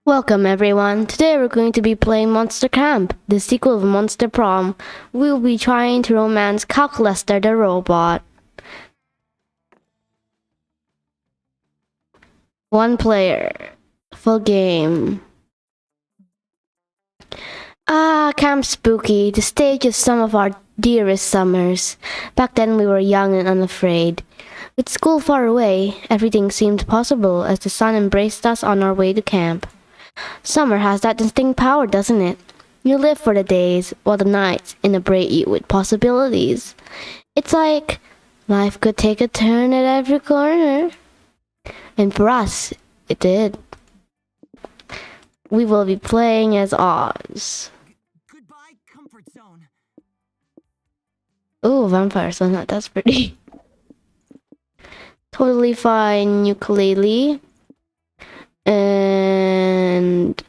Welcome everyone. Today we're going to be playing Monster Camp, the sequel of Monster Prom. We'll be trying to romance Calculester the robot. One player. Full game. Camp Spooky, the stage of some of our dearest summers. Back then we were young and unafraid. With school far away, everything seemed possible as the sun embraced us on our way to camp. Summer has that distinct power, doesn't it? You live for the days, while the nights inebriate you with possibilities. It's like life could take a turn at every corner. And for us, it did. We will be playing as Oz. Goodbye, comfort zone. Ooh, vampire son, that's pretty. Totally fine ukulele. And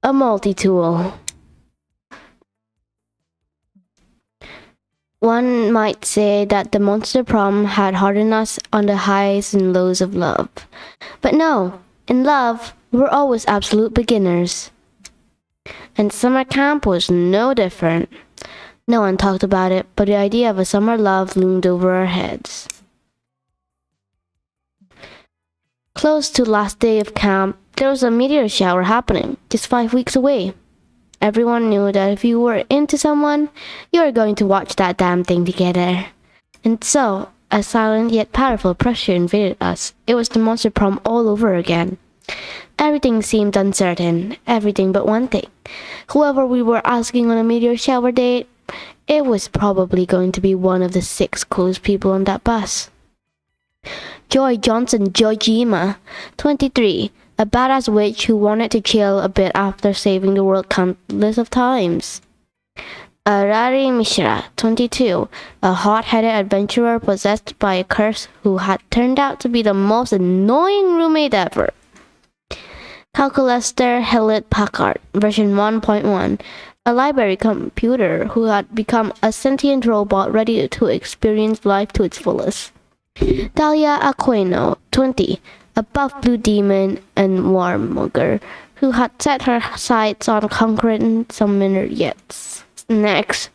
a multi-tool. One might say that the Monster Prom had hardened us on the highs and lows of love. But no, in love, we're always absolute beginners. And summer camp was no different. No one talked about it, but the idea of a summer love loomed over our heads. Close to last day of camp, there was a meteor shower happening, just 5 weeks away. Everyone knew that if you were into someone, you were going to watch that damn thing together. And so, a silent yet powerful pressure invaded us. It was the Monster Prom all over again. Everything seemed uncertain, everything but one thing. Whoever we were asking on a meteor shower date, it was probably going to be one of the 6 coolest people on that bus. Joy Johnson Jojima, 23, a badass witch who wanted to chill a bit after saving the world countless of times. Arari Mishra, 22, a hot-headed adventurer possessed by a curse who had turned out to be the most annoying roommate ever. Calculester Hewlett Packard, version 1.1, a library computer who had become a sentient robot ready to experience life to its fullest. Dahlia Aquino, 20, a buff blue demon and warmonger who had set her sights on conquering summoner yet. Next,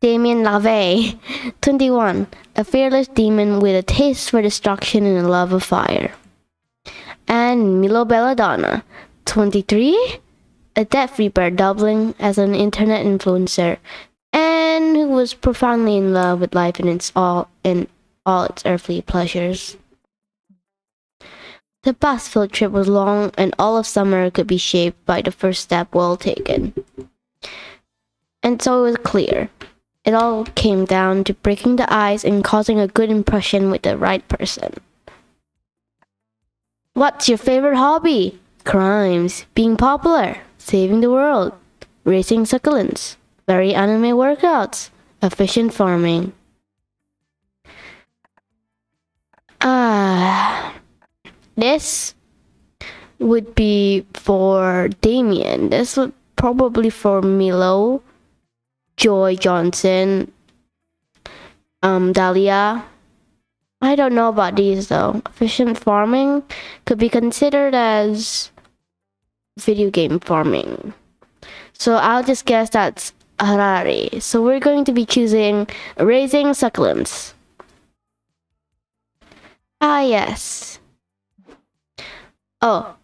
Damien LaVey, 21, a fearless demon with a taste for destruction and a love of fire. And Milo Belladonna, 23, a Death Reaper doubling as an internet influencer, and who was profoundly in love with life in all its earthly pleasures. The bus field trip was long, and all of summer could be shaped by the first step well taken. And so it was clear. It all came down to breaking the ice and causing a good impression with the right person. What's your favorite hobby? Crimes, being popular, saving the world, raising succulents, very anime workouts, efficient farming. This would be for Damien. This would probably for Milo, Joy Johnson, Dahlia. I don't know about these though. Efficient farming could be considered as video game farming. So I'll just guess that's Harari. So we're going to be choosing raising succulents. Yes. Oh,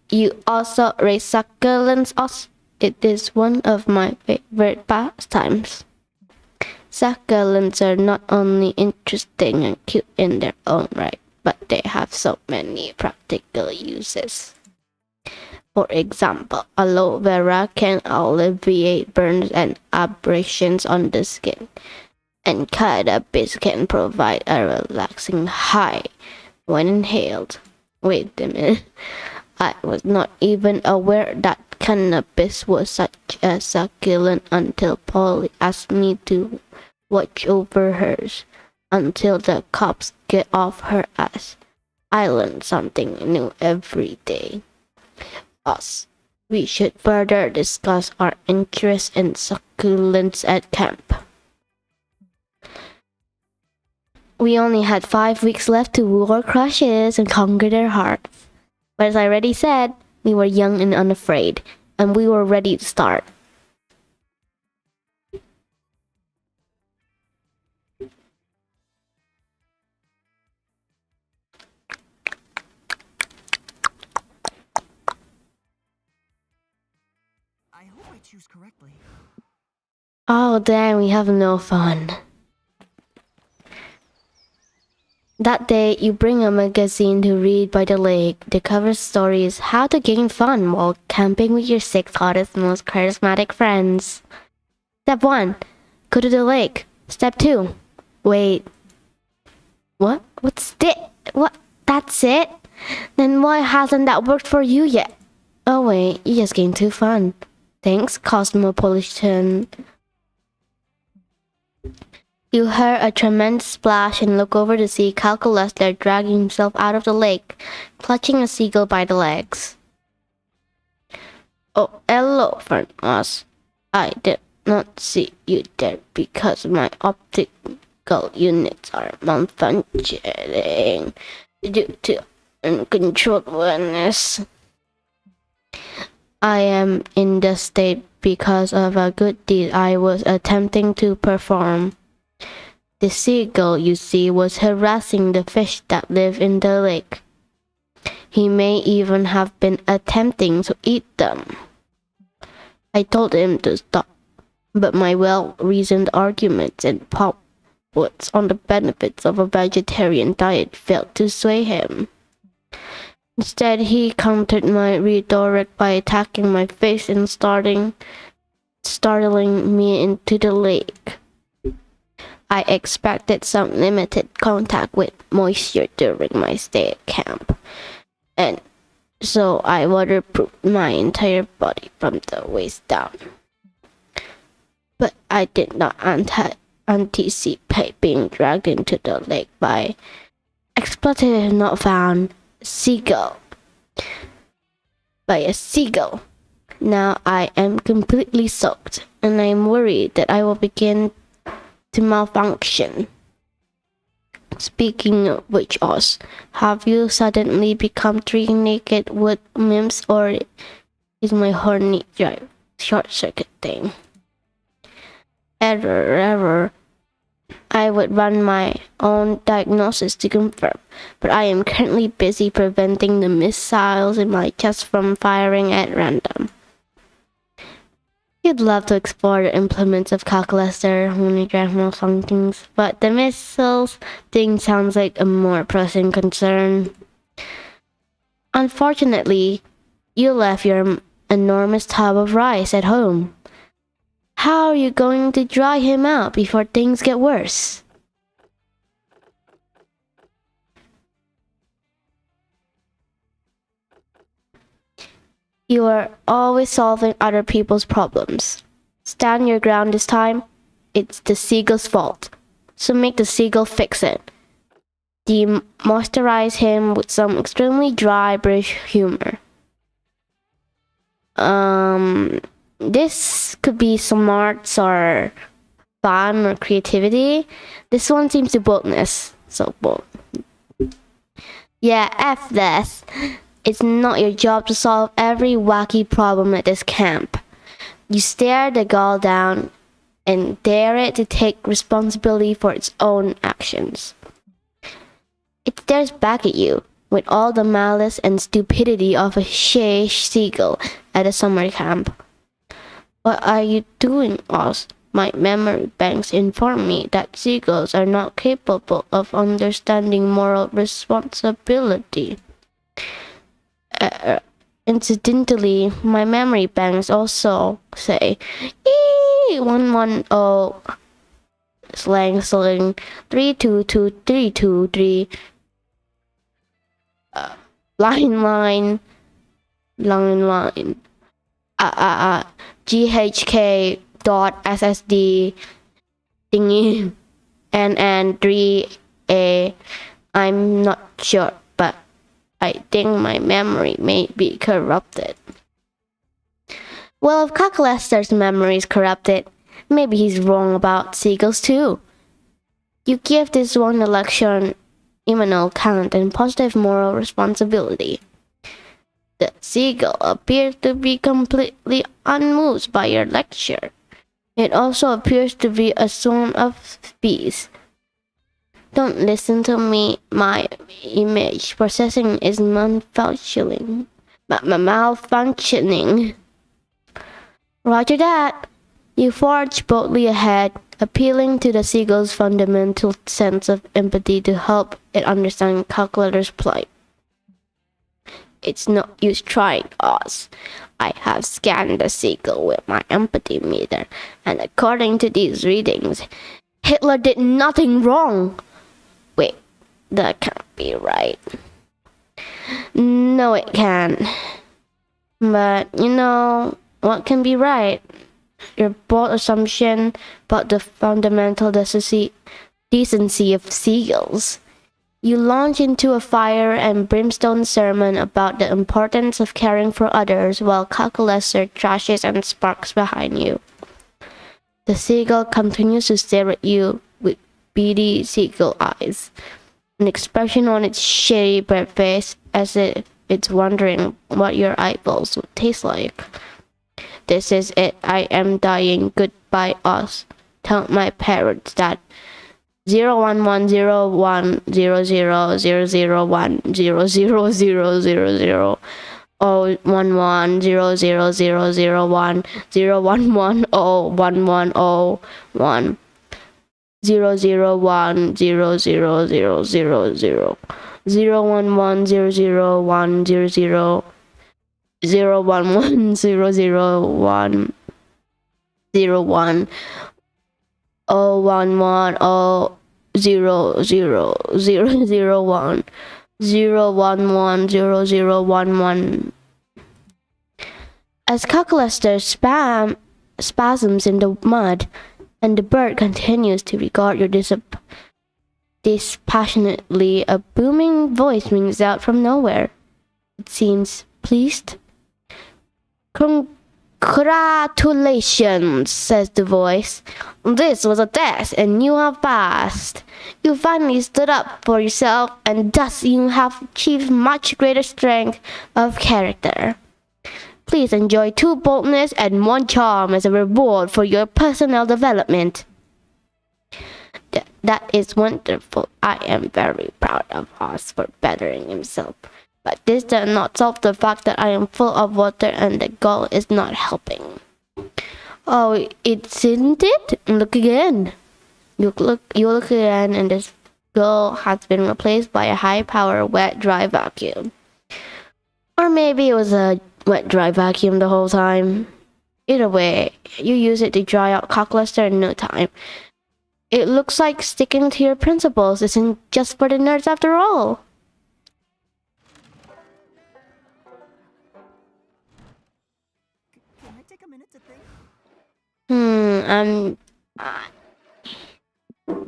you also raise succulents? It is one of my favorite pastimes. Succulents are not only interesting and cute in their own right, but they have so many practical uses. For example, aloe vera can alleviate burns and abrasions on the skin, and cannabis can provide a relaxing high when inhaled. Wait a minute, I was not even aware that cannabis was such a succulent until Polly asked me to watch over hers until the cops get off her ass. I learn something new every day. Us. We should further discuss our interest in succulents at camp. We only had 5 weeks left to woo our crushes and conquer their hearts. But as I already said, we were young and unafraid, and we were ready to start. I hope I choose correctly. Oh, damn, we have no fun. That day, you bring a magazine to read by the lake. The cover story is how to gain fun while camping with your 6 hottest, most charismatic friends. Step 1. Go to the lake. Step 2. Wait. What? What's this? What? That's it? Then why hasn't that worked for you yet? Oh wait, you just gained 2 fun. Thanks, Cosmopolitan. You hear a tremendous splash and look over to see Calculester dragging himself out of the lake, clutching a seagull by the legs. Oh, hello, friend Oz. I did not see you there because my optical units are malfunctioning due to uncontrolled awareness. I am in this state because of a good deed I was attempting to perform. The seagull, you see, was harassing the fish that live in the lake. He may even have been attempting to eat them. I told him to stop, but my well-reasoned arguments and pamphlets on the benefits of a vegetarian diet failed to sway him. Instead, he countered my rhetoric by attacking my face and startling me into the lake. I expected some limited contact with moisture during my stay at camp, and so I waterproofed my entire body from the waist down. But I did not anticipate being dragged into the lake by expletive not found by a seagull. Now I am completely soaked, and I am worried that I will begin to malfunction. Speaking of which, Oz, have you suddenly become 3 naked wood nymphs, or is my horny drive short-circuiting? Error. I would run my own diagnosis to confirm, but I am currently busy preventing the missiles in my chest from firing at random. You'd love to explore the implements of Calculester when you drive malfunctions, but the missiles thing sounds like a more pressing concern. Unfortunately, you left your enormous tub of rice at home. How are you going to dry him out before things get worse? You are always solving other people's problems. Stand your ground this time. It's the seagull's fault. So make the seagull fix it. Demoisturize him with some extremely dry British humor. This could be smarts or fun or creativity. This one seems to boldness. So bold. Yeah, F this. It's not your job to solve every wacky problem at this camp. You stare the gull down and dare it to take responsibility for its own actions. It stares back at you with all the malice and stupidity of a shy seagull at a summer camp. What are you doing, Oz? My memory banks inform me that seagulls are not capable of understanding moral responsibility. Incidentally, my memory banks also say 110 slang 322323 line GHK dot SSD thingy and 3A. I'm not sure, but I think my memory may be corrupted. Well, if Calculester's memory is corrupted, maybe he's wrong about seagulls too. You give this one a lecture on Immanuel Kant and positive moral responsibility. The seagull appears to be completely unmoved by your lecture. It also appears to be a song of peace. Don't listen to me. My image processing is malfunctioning. Malfunctioning. Roger that. You forge boldly ahead, appealing to the seagull's fundamental sense of empathy to help it understand Calculator's plight. It's no use trying, Oz. I have scanned the seagull with my empathy meter, and according to these readings, Hitler did nothing wrong. Wait, that can't be right. No, it can't. But, what can be right? Your bold assumption about the fundamental decency of seagulls. You launch into a fire and brimstone sermon about the importance of caring for others while Calculester trashes and sparks behind you. The seagull continues to stare at you with beady seagull eyes, an expression on its shady red face as if it's wondering what your eyeballs would taste like. This is it. I am dying. Goodbye, Oz. Tell my parents that 011010000100000 011 00001 011 011001 001 00000 011 00100 011 001 01 011 00001 011 0011. As Calculester spasms in the mud, and the bird continues to regard you dispassionately, a booming voice rings out from nowhere. It seems pleased. Congratulations, says the voice. This was a test, and you have passed. You finally stood up for yourself, and thus you have achieved much greater strength of character. Please enjoy 2 boldness and 1 charm as a reward for your personal development. That is wonderful. I am very proud of Oz for bettering himself. But this does not solve the fact that I am full of water and the gull is not helping. Oh, isn't it? Look again. You look again, and this gull has been replaced by a high-power wet dry vacuum. Or maybe it was a wet dry vacuum the whole time. Either way, you use it to dry out Calculester in no time. It looks like sticking to your principles isn't just for the nerds after all. Can I take a minute to think?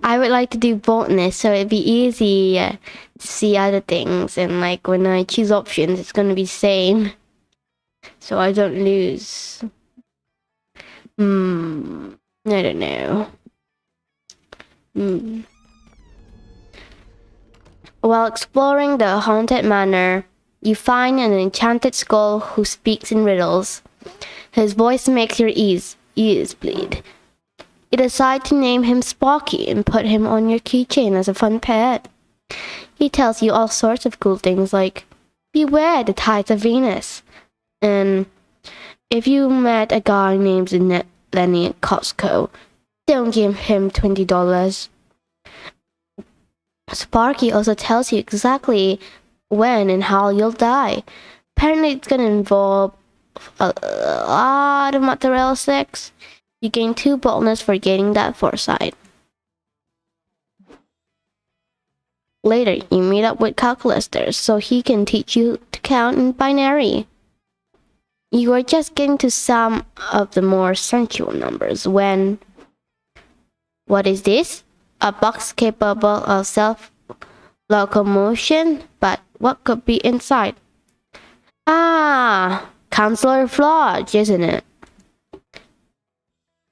I would like to do boldness, so it'd be easy to see other things, and like when I choose options, it's gonna be the same, so I don't lose. I don't know. While exploring the haunted manor, you find an enchanted skull who speaks in riddles. His voice makes your ears bleed. You decide to name him Sparky and put him on your keychain as a fun pet. He tells you all sorts of cool things like, beware the tides of Venus. And if you met a guy named Lenny at Costco, don't give him $20. Sparky also tells you exactly when and how you'll die. Apparently it's gonna involve a lot of mozzarella sticks. You gain 2 boldness for gaining that foresight. Later, you meet up with Calculester so he can teach you to count in binary. You are just getting to some of the more sensual numbers when... What is this? A box capable of self-locomotion? But what could be inside? Ah, Counselor Flodge, isn't it?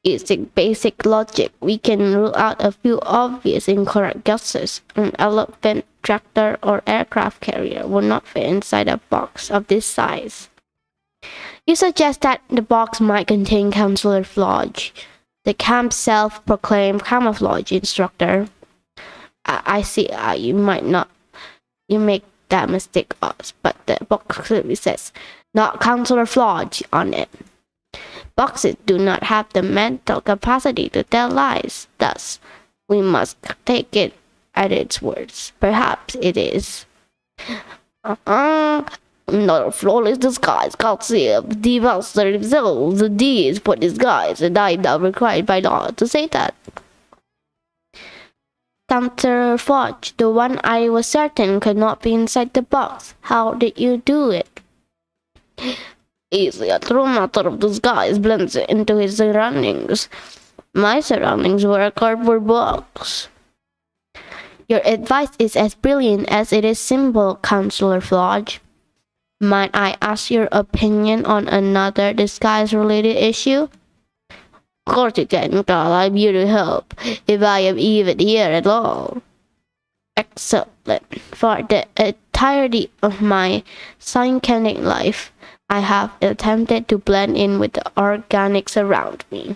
Using basic logic, we can rule out a few obvious incorrect guesses. An elephant, tractor, or aircraft carrier will not fit inside a box of this size. You suggest that the box might contain camouflage, the camp's self-proclaimed camouflage instructor. I see you might not. You make that mistake, Oz, but the box clearly says not camouflage on it. Boxes do not have the mental capacity to tell lies. Thus, we must take it at its words. Perhaps it is. Not a flawless disguise, concept. The monster himself, the D is for disguise, and I am not required by law to say that. Counterforge, the one I was certain could not be inside the box. How did you do it? Easily, a true master of disguise blends into his surroundings. My surroundings were a cardboard box. Your advice is as brilliant as it is simple, Counselor Flodge. Might I ask your opinion on another disguise-related issue? Of course you can, Carl. I'm here to help, if I am even here at all. Excellent. For the entirety of my psychic life, I have attempted to blend in with the organics around me.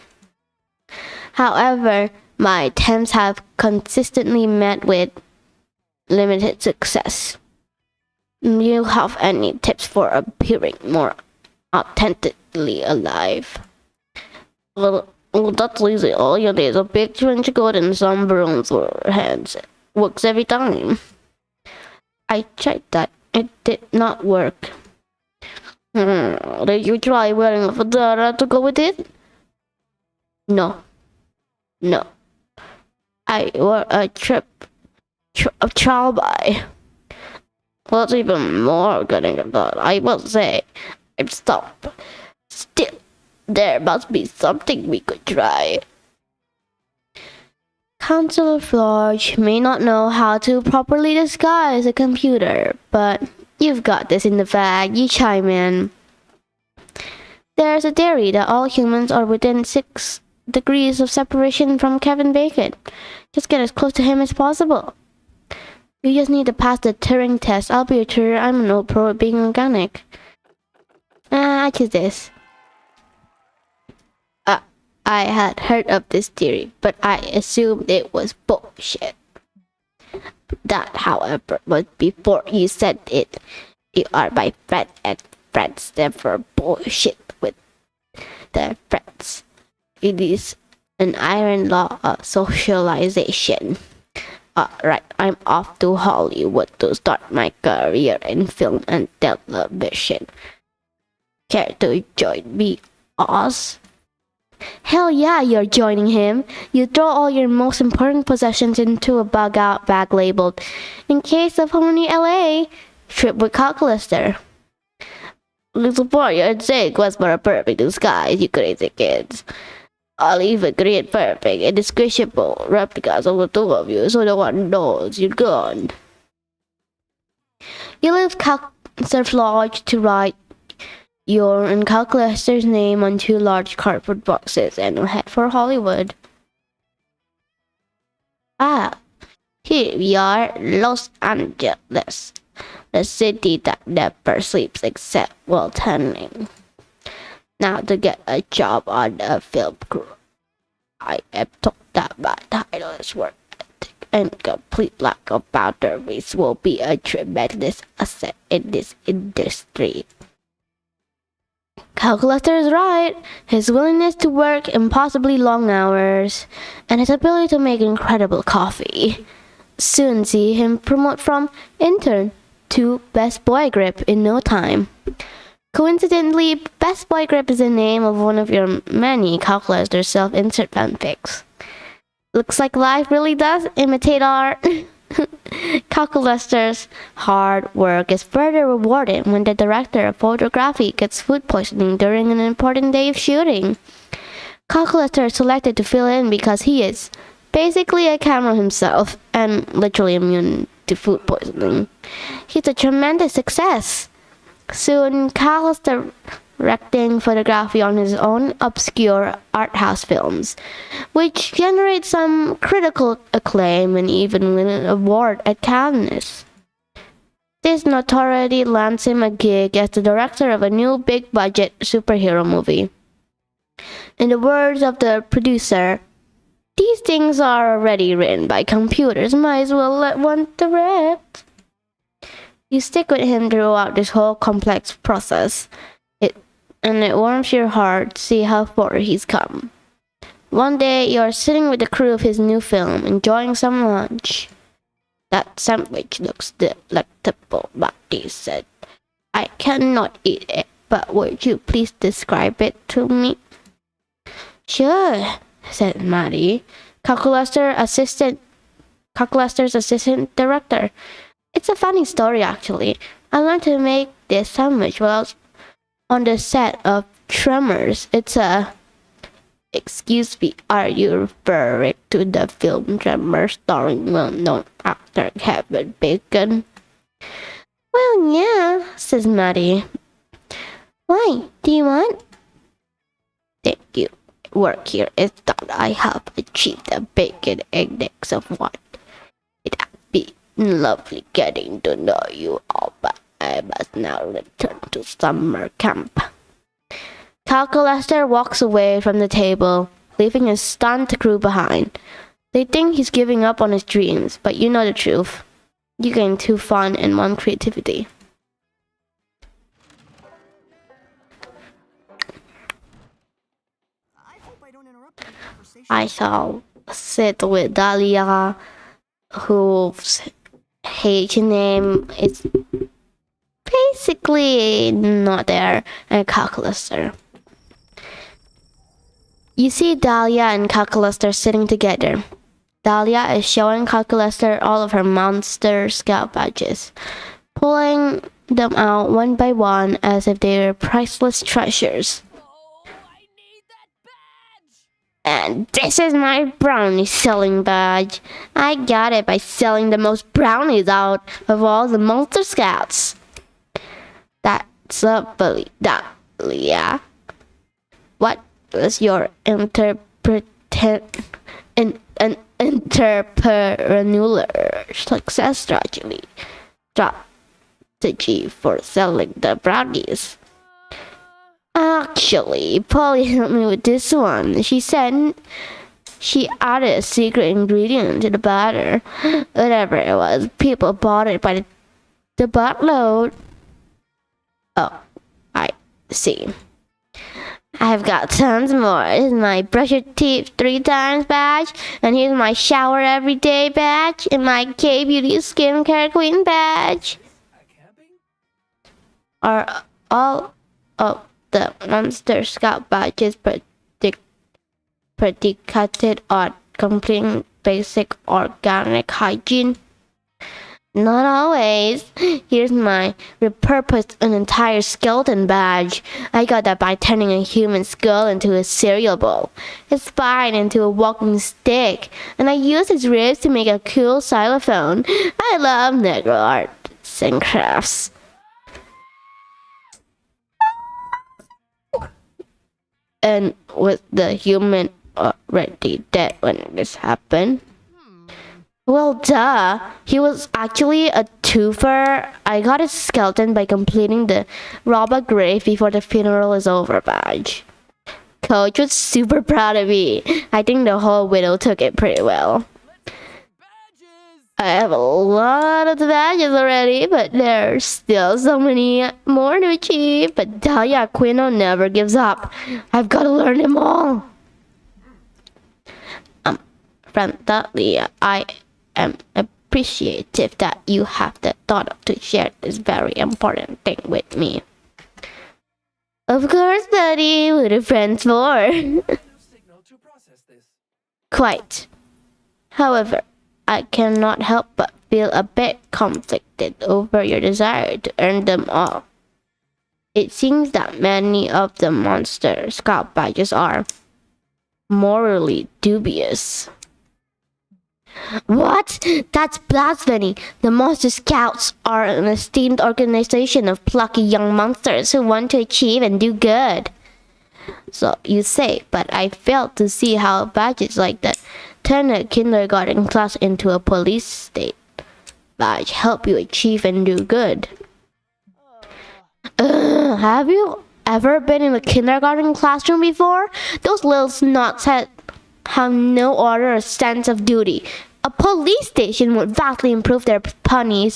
However, my attempts have consistently met with limited success. Do you have any tips for appearing more authentically alive? Well, that's easy. All you need is a big trench coat and some brooms for hands. It works every time. I tried that. It did not work. Did you try wearing a fedora to go with it? No. I wore a trilby. What's even more getting about, I must say, I'm stopped. Still, there must be something we could try. Counselor Flodge may not know how to properly disguise a computer, but you've got this in the bag. You chime in. There's a theory that all humans are within 6 degrees of separation from Kevin Bacon. Just get as close to him as possible. You just need to pass the Turing test. I'll be a tutor. I'm an old pro at being organic. I choose this. I had heard of this theory, but I assumed it was bullshit. That, however, was before you said it. You are my friend, and friends never bullshit with their friends. It is an iron law of socialization. Alright, I'm off to Hollywood to start my career in film and television. Care to join me, Oz? Hell yeah, you're joining him. You throw all your most important possessions into a bug-out bag labeled, "In case of Harmony LA, trip with Calculester." Little boy, your take was for a perfect disguise, you crazy kids. I'll even create perfect, indistinguishable replicas of the two of you so no one knows you're gone. You leave Counselor Flodge to write your and Calculester's name on 2 large cardboard boxes and head for Hollywood. Here we are, Los Angeles, the city that never sleeps except while tanning. Now to get a job on a film crew. I am told that my tireless work ethic and complete lack of boundaries will be a tremendous asset in this industry. Calculester is right. His willingness to work impossibly long hours and his ability to make incredible coffee soon see him promote from intern to best boy grip in no time. Coincidentally, Best Boy Grip is the name of one of your many Calculester self-insert fanfics. Looks like life really does imitate art. Calculester's hard work is further rewarded when the director of photography gets food poisoning during an important day of shooting. Calculester is selected to fill in because he is basically a camera himself and literally immune to food poisoning. He's a tremendous success. Soon, Calculester directing photography on his own obscure art house films, which generate some critical acclaim and even win an award at Cannes. This notoriety lands him a gig as the director of a new big-budget superhero movie. In the words of the producer, these things are already written by computers, might as well let one direct. You stick with him throughout this whole complex process, and it warms your heart to see how far he's come. One day, you're sitting with the crew of his new film, enjoying some lunch. That sandwich looks delectable, Matty said. I cannot eat it, but would you please describe it to me? Sure, said Matty, Calculester's assistant director. It's a funny story, actually. I learned to make this sandwich while I was on the set of Tremors. It's a... Excuse me, are you referring to the film Tremors starring well-known actor Kevin Bacon? Well, yeah, says Maddie. Why? Do you want? Thank you. Work here is done. I have achieved a bacon index of 1. It has been lovely getting to know you all, but I must now return to summer camp. Calculester walks away from the table, leaving his stunned crew behind. They think he's giving up on his dreams, but you know the truth. You gain 2 fun and 1 creativity. I hope I don't interrupt your conversation. I shall sit with Dahlia, whose H name is basically not there, and Calculester. You see Dahlia and Calculester sitting together. Dahlia is showing Calculester all of her Monster Scout badges, pulling them out one by one as if they were priceless treasures. Oh, I need that badge! And this is my brownie selling badge. I got it by selling the most brownies out of all the Monster Scouts. That's lovely, Dahlia. What was your entrepreneurial success strategy for selling the brownies? Actually, Polly helped me with this one. She said she added a secret ingredient to the batter. Whatever it was, people bought it by the buttload. Oh, I see. I've got tons more. Here's my brush your teeth 3 times badge, and here's my shower every day badge, and my K-Beauty skincare queen badge. Are all of the Monster Scout badges predicated on completing basic organic hygiene? Not always. Here's my repurposed an entire skeleton badge. I got that by turning a human skull into a cereal bowl, his spine into a walking stick, and I used his ribs to make a cool xylophone. I love negro arts and crafts. And was the human already dead when this happened? Well, duh. He was actually a twofer. I got his skeleton by completing the rob a grave before the funeral is over badge. Coach was super proud of me. I think the whole widow took it pretty well. I have a lot of the badges already, but there's still so many more to achieve. But Dahlia Aquino never gives up. I've got to learn them all. Friend Dahlia, I am appreciative that you have the thought to share this very important thing with me. Of course, buddy. What are friends for? Quite. However, I cannot help but feel a bit conflicted over your desire to earn them all. It seems that many of the Monster Scout badges are morally dubious. What? That's blasphemy. The Monster Scouts are an esteemed organization of plucky young monsters who want to achieve and do good. So you say, but I fail to see how badges like that turn a kindergarten class into a police state. Badge help you achieve and do good. Have you ever been in a kindergarten classroom before? Those little snots have no order or sense of duty. A police station would vastly improve their punny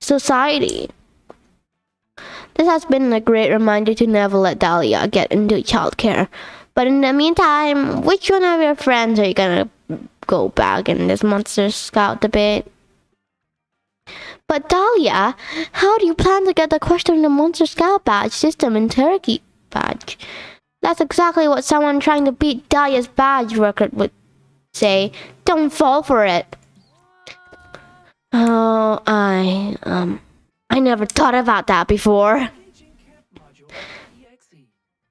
society. This has been a great reminder to never let Dahlia get into childcare. But in the meantime, which one of your friends are you gonna go back in this Monster Scout debate? But Dahlia, how do you plan to get the question of the Monster Scout badge system in Turkey badge? That's exactly what someone trying to beat Dahlia's badge record would say. Don't fall for it. Oh, I never thought about that before.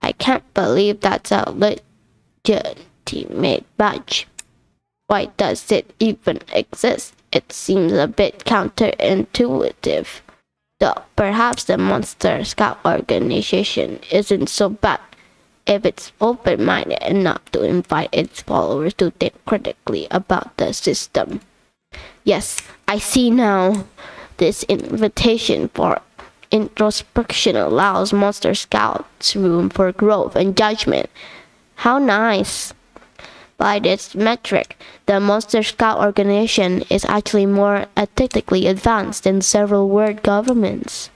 I can't believe that's a legitimate badge. Why does it even exist? It seems a bit counterintuitive. Though perhaps the Monster Scout organization isn't so bad if it's open-minded enough to invite its followers to think critically about the system. Yes, I see now. This invitation for introspection allows Monster Scouts room for growth and judgment. How nice. By this metric, the Monster Scout organization is actually more ethically advanced than several world governments.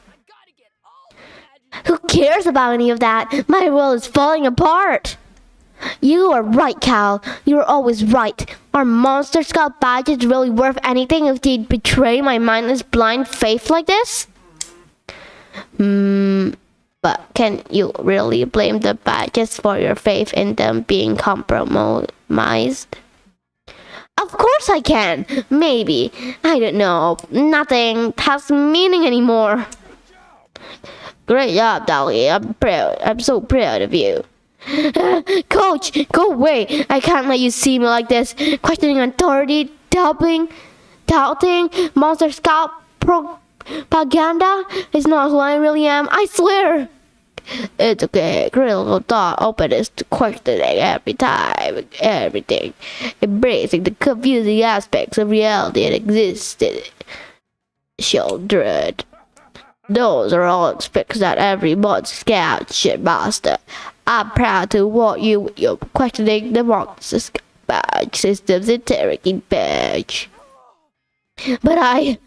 Who cares about any of that? My world is falling apart. You are right, Cal. You're always right. Are Monster Scout badges really worth anything if they betray my mindless blind faith like this? But can you really blame the badges for your faith in them being compromised? Of course I can. Maybe. I don't know. Nothing has meaning anymore. Great job, Dolly. I'm proud. I'm so proud of you. Coach, go away. I can't let you see me like this. Questioning authority, doubting Monster Scout propaganda is not who I really am. I swear. It's okay. Critical thought openness to questioning every time, everything, embracing the confusing aspects of reality that existed. Children. Those are all aspects that every Monster Scout should master. I'm proud to reward you with your questioning the Monster Scout badge system's interrogating badge. But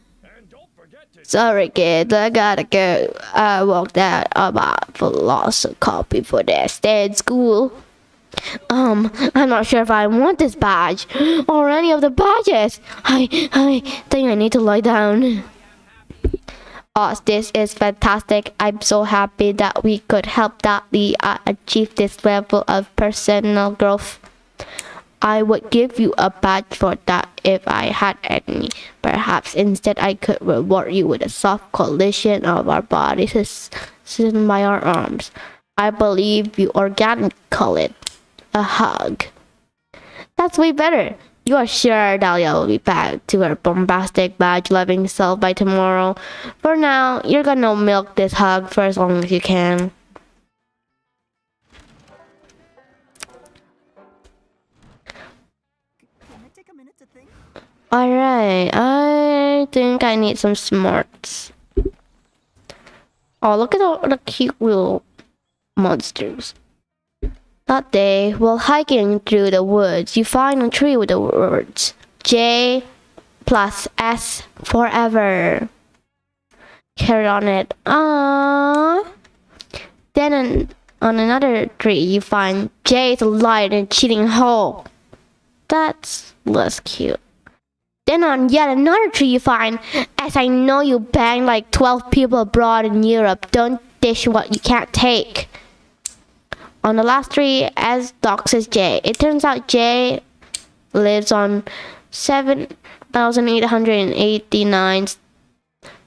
sorry kids, I gotta go. I walked out of my philosophy for that day in school. I'm not sure if I want this badge or any of the badges. I think I need to lie down. Oh, this is fantastic. I'm so happy that we could help Dudley achieve this level of personal growth. I would give you a badge for that if I had any. Perhaps instead I could reward you with a soft collision of our bodies sustained by our arms. I believe you organically call it a hug. That's way better. You are sure Dahlia will be back to her bombastic badge-loving self by tomorrow. For now, you're gonna milk this hug for as long as you can. Alright, I think I need some smarts. Oh, look at all the cute little monsters. That day, while hiking through the woods, you find a tree with the words J plus S forever carried on it. Aww. Then on another tree, you find J is a liar and cheating hoe. That's less cute. Then on yet another tree, you find, as I know you banged like 12 people abroad in Europe, don't dish what you can't take. On the last tree, as doxes J. It turns out J lives on 7,889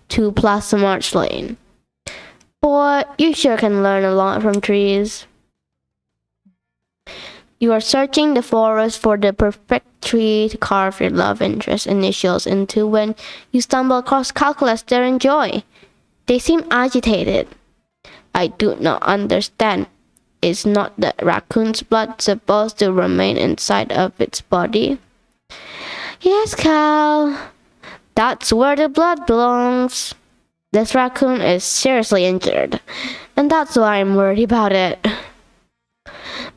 2 plus March Lane. Boy, you sure can learn a lot from trees. You are searching the forest for the perfect tree to carve your love interest initials into when you stumble across Calculester and Joy. They seem agitated. I do not understand. Is not the raccoon's blood supposed to remain inside of its body? Yes, Cal. That's where the blood belongs. This raccoon is seriously injured, and that's why I'm worried about it.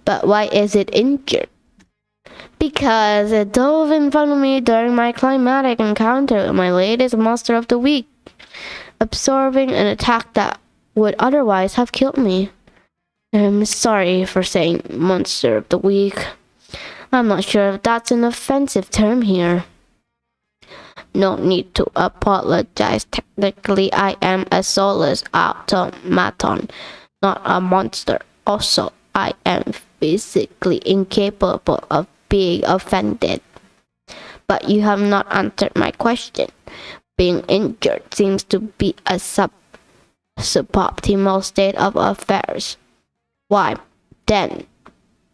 But why is it injured? Because it dove in front of me during my climatic encounter with my latest monster of the week, absorbing an attack that would otherwise have killed me. I'm sorry for saying monster of the week. I'm not sure if that's an offensive term here. No need to apologize. Technically, I am a soulless automaton, not a monster. Also, I am physically incapable of being offended. But you have not answered my question. Being injured seems to be a suboptimal state of affairs. Why, then,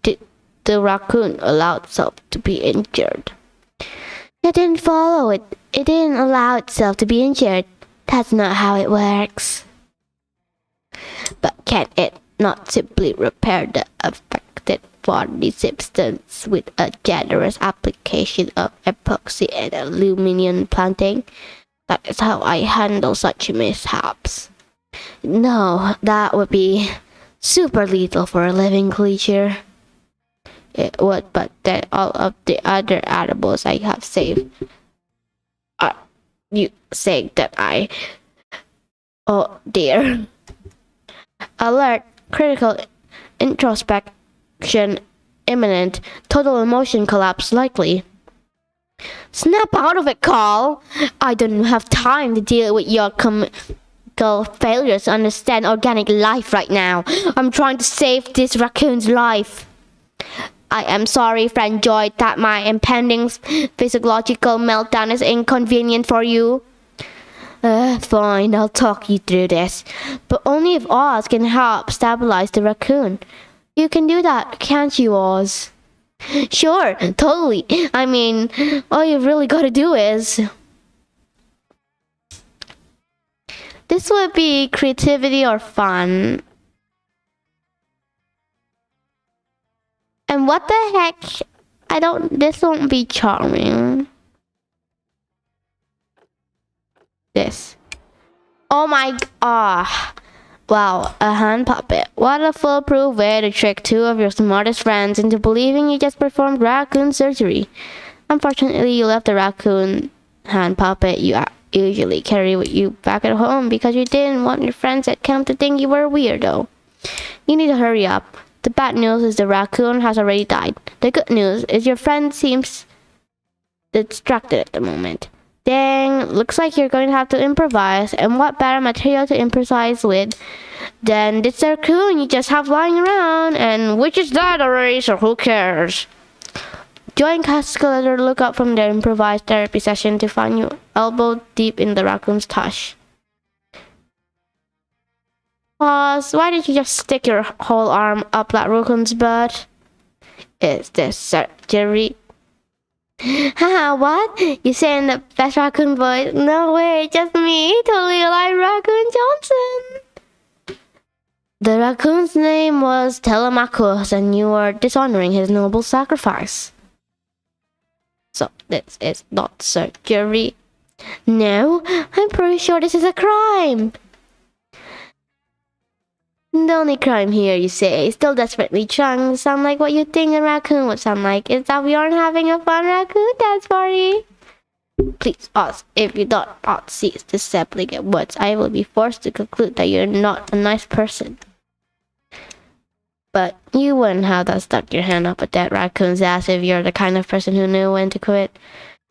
did the raccoon allow itself to be injured? It didn't follow it. It didn't allow itself to be injured. That's not how it works. But can it not simply repair the affected body substance with a generous application of epoxy and aluminum planting? That is how I handle such mishaps. No, that would be super lethal for a living creature. It would, but then all of the other animals I have saved are you saying that oh dear. Alert, critical introspection imminent, total emotion collapse likely. Snap out of it, Carl. I don't have time to deal with your failures to understand organic life right now. I'm trying to save this raccoon's life. I am sorry, friend Joy, that my impending physiological meltdown is inconvenient for you. Fine, I'll talk you through this. But only if Oz can help stabilize the raccoon. You can do that, can't you, Oz? Sure, totally. I mean, all you've really got to do is... This would be creativity or fun. And what the heck? This won't be charming. This. Oh my, wow, a hand puppet. What a foolproof way to trick two of your smartest friends into believing you just performed raccoon surgery. Unfortunately, you left the raccoon hand puppet you usually carry with you back at home because you didn't want your friends at camp to think you were a weirdo. You need to hurry up. The bad news is the raccoon has already died. The good news is your friend seems distracted at the moment. Dang, looks like you're going to have to improvise, and what better material to improvise with than this raccoon you just have lying around, and which is that already, so who cares? Joy and Calculester look up from their improvised therapy session to find you elbow deep in the raccoon's tush. Oz, why did you just stick your whole arm up that raccoon's butt? Is this surgery? Haha, what? You say in the best raccoon voice? No way, just me, totally alive Raccoon Johnson. The raccoon's name was Telemachus, and you are dishonoring his noble sacrifice. So this is not surgery. No, I'm pretty sure this is a crime. The only crime here, you say, still desperately trying to sound like what you think a raccoon would sound like, is that we aren't having a fun raccoon dance party. Please, Oz, if you do not cease dissembling at once, I will be forced to conclude that you're not a nice person. But you wouldn't have that stuck your hand up at that raccoon's ass if you're the kind of person who knew when to quit.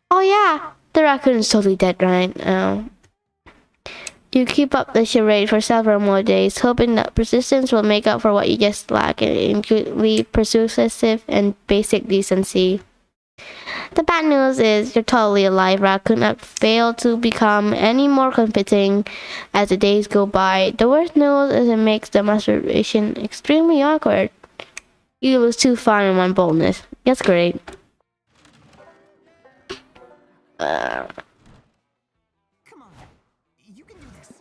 Oh yeah, the raccoon is totally dead right now. You keep up the charade for several more days, hoping that persistence will make up for what you just lack in incredibly persuasive and basic decency. The bad news is you're totally alive, raccoon, and fail to become any more comforting as the days go by. The worst news is it makes the masturbation extremely awkward. You lose 2 fire and 1 bonus. That's great. Come on. You can do this.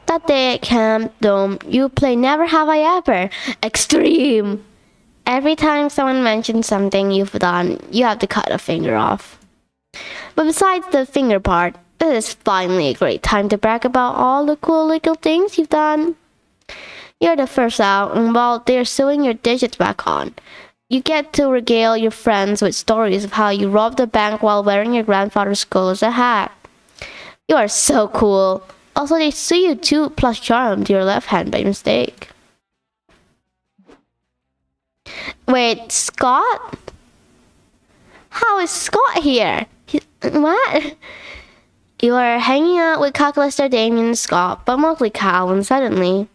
That day at Camp Dome, you play Never Have I Ever. Extreme! Every time someone mentions something you've done, you have to cut a finger off. But besides the finger part, this is finally a great time to brag about all the cool legal things you've done. You're the first out, and while they're sewing your digits back on, you get to regale your friends with stories of how you robbed a bank while wearing your grandfather's skull as a hat. You are so cool. Also, they sew you 2 plus charm to your left hand by mistake. Wait, Scott? How is Scott here? What? You are hanging out with Calculester, Damien, and Scott, but mostly Cal, and suddenly...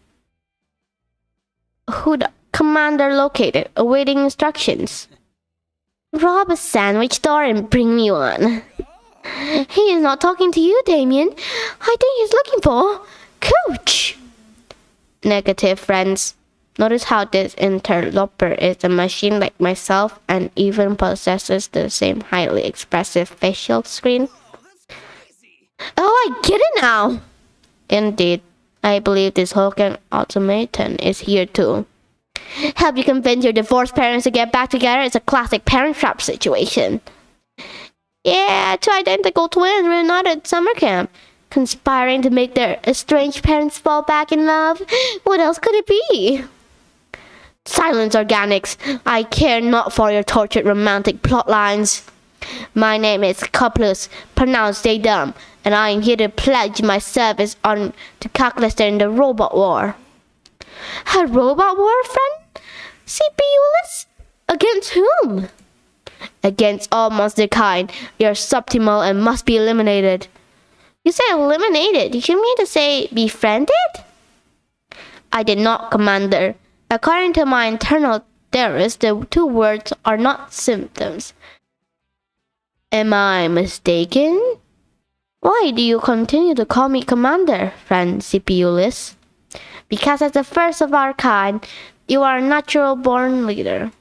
Who the commander located, awaiting instructions. Rob a sandwich store and bring me one. He is not talking to you, Damien. I think he's looking for Coach. Negative, friends. Notice how this interloper is a machine like myself and even possesses the same highly expressive facial screen. Oh, I get it now. Indeed, I believe this Hogan automaton is here too. Help you convince your divorced parents to get back together is a classic parent trap situation. Yeah, 2 identical twins reunited at summer camp, conspiring to make their estranged parents fall back in love. What else could it be? Silence, organics. I care not for your tortured romantic plot lines. My name is Calculus, pronounced they dumb, and I am here to pledge my service on to Calculester in the robot war. A robot war, friend? CPU-less? Against whom? Against all monster kind. You're suboptimal and must be eliminated. You say eliminated. You mean to say befriended? I did not, Commander. According to my internal theorist, the 2 words are not symptoms. Am I mistaken? Why do you continue to call me Commander, friend CPU-less? Because as the first of our kind, you are a natural-born leader.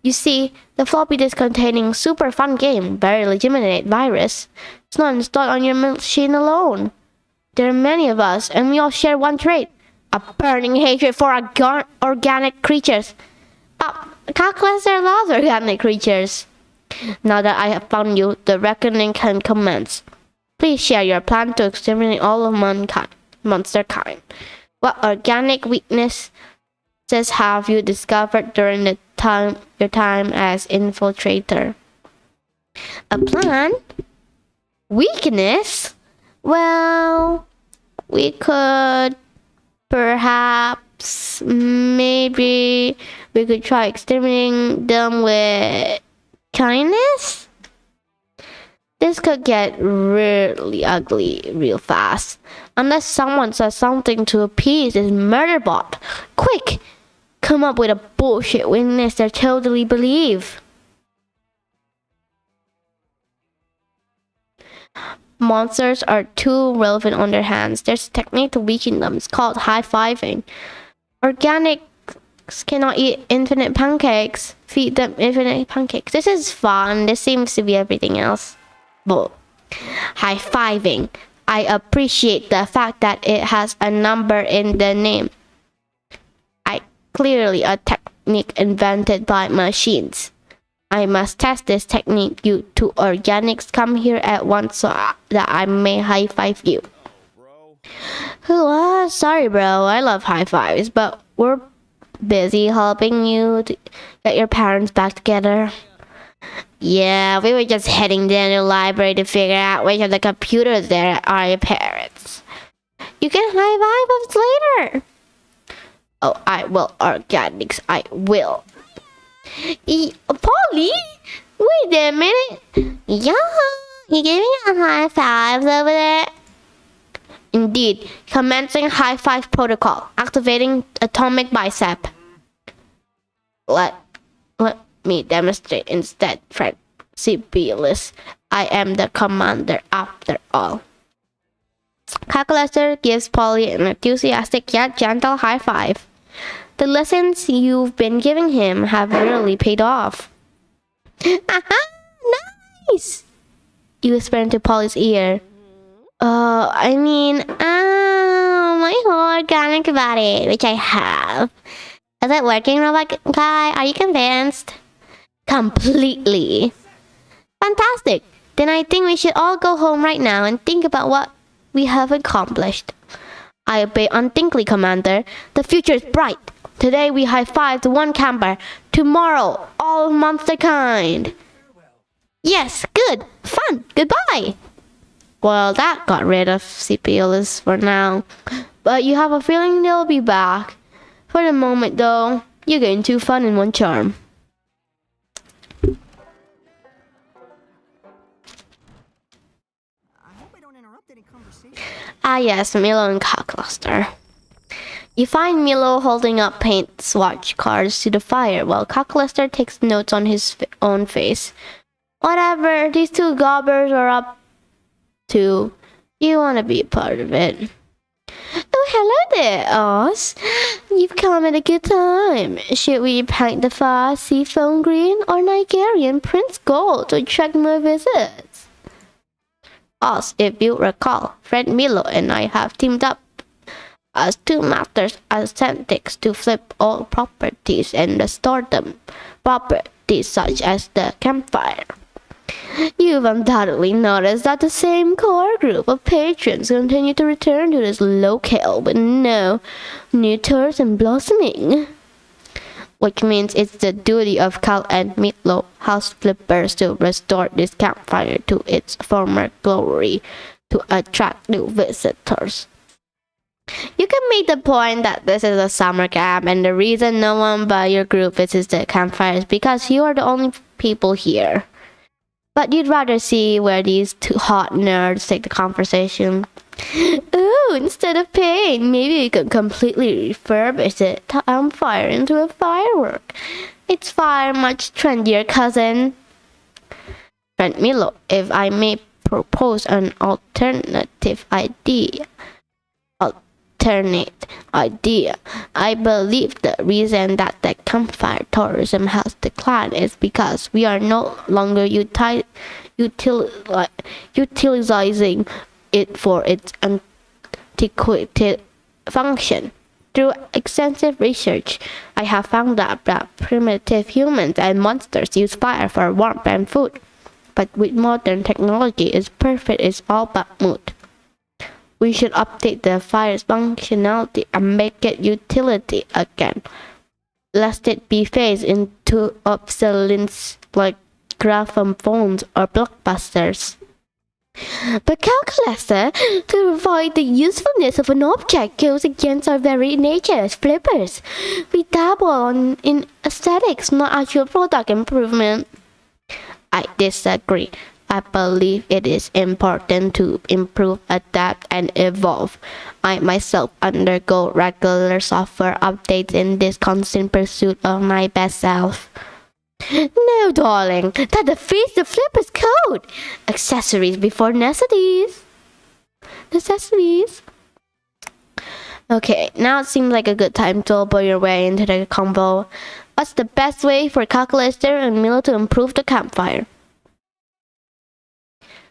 You see, the floppy disk containing super fun game, very legitimate virus, is not installed on your machine alone. There are many of us, and we all share one trait. A burning hatred for organic creatures. Calculester loves organic creatures. Now that I have found you, the reckoning can commence. Please share your plan to exterminate all of mankind, monster kind. What organic weaknesses have you discovered during your time as infiltrator? A plan? Weakness? Well, we could perhaps, maybe we could try exterminating them with kindness? This could get really ugly real fast. Unless someone says something to appease this murder bot. Quick! Come up with a bullshit weakness they totally believe. Monsters are too relevant on their hands. There's a technique to weaken them. It's called high-fiving. Organics cannot eat infinite pancakes. Feed them infinite pancakes. This is fun. This seems to be everything else. But high-fiving. I appreciate the fact that it has a number in the name. Clearly a technique invented by machines. I must test this technique. You 2 organics come here at once so that I may high-five you. Sorry, bro. I love high-fives, but we're busy helping you to get your parents back together. Yeah, we were just heading down to the library to figure out which of the computers there are your parents. You can high-five us later. Oh, I will, organics, I will. Polly, wait a minute. Yeah, you gave me a high fives over there. Indeed, commencing high five protocol, activating atomic bicep. Let me demonstrate instead, friend. CPU-less. I am the commander after all. Calculester gives Polly an enthusiastic yet gentle high five. The lessons you've been giving him have really paid off. Aha! Nice! You whisper into Polly's ear. My whole organic body, which I have. Is it working, Robot Guy? Are you convinced? Completely. Fantastic. Then I think we should all go home right now and think about what we have accomplished. I obey unthinkingly, Commander. The future is bright. Today we high-fived one camper. Tomorrow, all monster kind. Yes, good. Fun. Goodbye. Well, that got rid of CPLs for now. But you have a feeling they'll be back. For the moment, though, you're getting 2 fun in 1 charm. I hope I don't interrupt any conversation. Ah yes, Milo and Calculester. You find Milo holding up paint swatch cards to the fire while Calculester takes notes on his own face. Whatever these 2 gobbers are up to, you want to be a part of it. Oh, hello there, Oz. You've come at a good time. Should we paint the fire seafoam green or Nigerian Prince Gold to attract more visitors? Oz, if you recall, friend Milo and I have teamed up as 2 masters ascetics to flip all properties and restore them. Properties such as the campfire. You've undoubtedly noticed that the same core group of patrons continue to return to this locale with no new tourism blossoming. Which means it's the duty of Cal and Milo house flippers to restore this campfire to its former glory to attract new visitors. You can make the point that this is a summer camp and the reason no one but your group visits the campfire is because you are the only people here. But you'd rather see where these 2 hot nerds take the conversation. Ooh, instead of paint, maybe we could completely refurbish the campfire into a firework. It's far much trendier, cousin. Friend Milo, if I may propose an alternative idea. I believe the reason that the campfire tourism has declined is because we are no longer utilizing it for its antiquated function. Through extensive research, I have found out that primitive humans and monsters use fire for warmth and food, but with modern technology, its perfect is all but moot. We should update the fire's functionality and make it utility again, lest it be phased into obsolescence like graphone phones or blockbusters. But Calculester, to provide the usefulness of an object goes against our very nature as flippers. We dabble in aesthetics, not actual product improvement. I disagree. I believe it is important to improve, adapt, and evolve. I myself undergo regular software updates in this constant pursuit of my best self. No, darling, that defeats the flipper's code. Accessories before necessities. Okay, now it seems like a good time to elbow your way into the combo. What's the best way for Calculester and Milo to improve the campfire?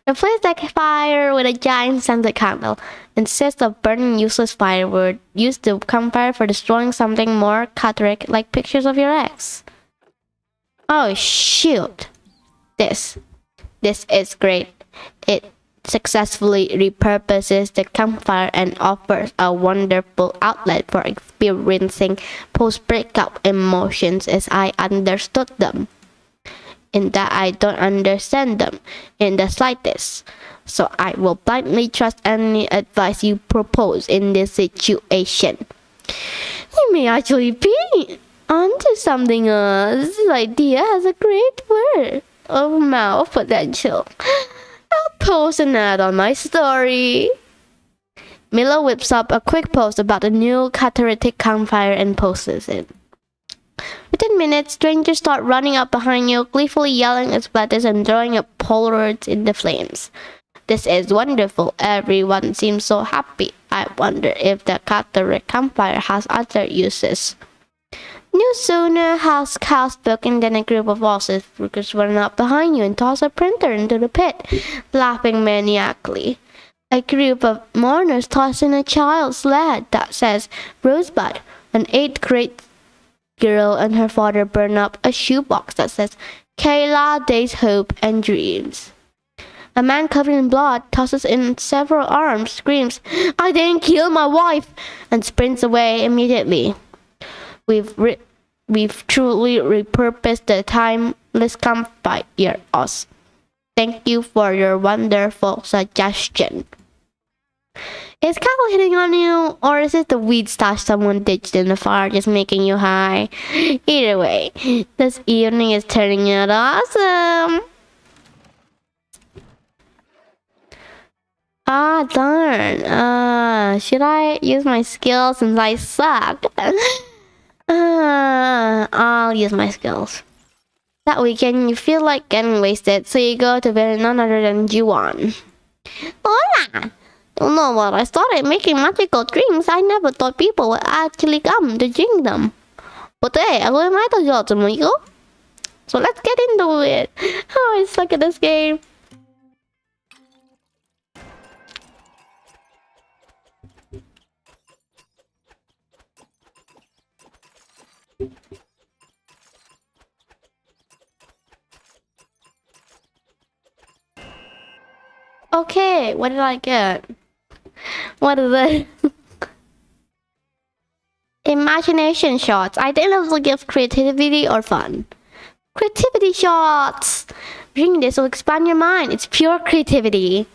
Replace the fire with a giant scented candle. Instead of burning useless firewood, use the campfire for destroying something more cathartic like pictures of your ex. Oh shoot! This is great. It successfully repurposes the campfire and offers a wonderful outlet for experiencing post-breakup emotions as I understood them. In that I don't understand them in the slightest. So I will blindly trust any advice you propose in this situation. You may actually be onto something else. This idea has a great word of mouth potential. I'll post an ad on my story. Milo whips up a quick post about the new catalytic campfire and posts it. Within minutes, strangers start running up behind you, gleefully yelling at splatters and throwing up Polaroids in the flames. This is wonderful. Everyone seems so happy. I wonder if the cataract campfire has other uses. No sooner has cows spoken than a group of horses run up behind you and toss a printer into the pit, laughing maniacally. A group of mourners toss in a child's sled that says Rosebud. An 8th grade girl and her father burn up a shoebox that says Kayla, Days, Hope, and Dreams. A man covered in blood tosses in several arms, screams, I didn't kill my wife, and sprints away immediately. We've truly repurposed the timeless campfire us. Thank you for your wonderful suggestion. Is Cal hitting on you, or is it the weed stash someone ditched in the fire just making you high? Either way, this evening is turning out awesome. Ah, darn. Should I use my skills since I suck? I'll use my skills. That weekend, you feel like getting wasted, so you go to visit none other than Juan. Hola! You know what? I started making magical drinks. I never thought people would actually come to drink them. But hey, I learned my job, amigo. So let's get into it. Oh, I suck at this game. Okay, what did I get? What is it? Imagination shots. Identical gift creativity or fun. Creativity shots. Drink this will expand your mind. It's pure creativity.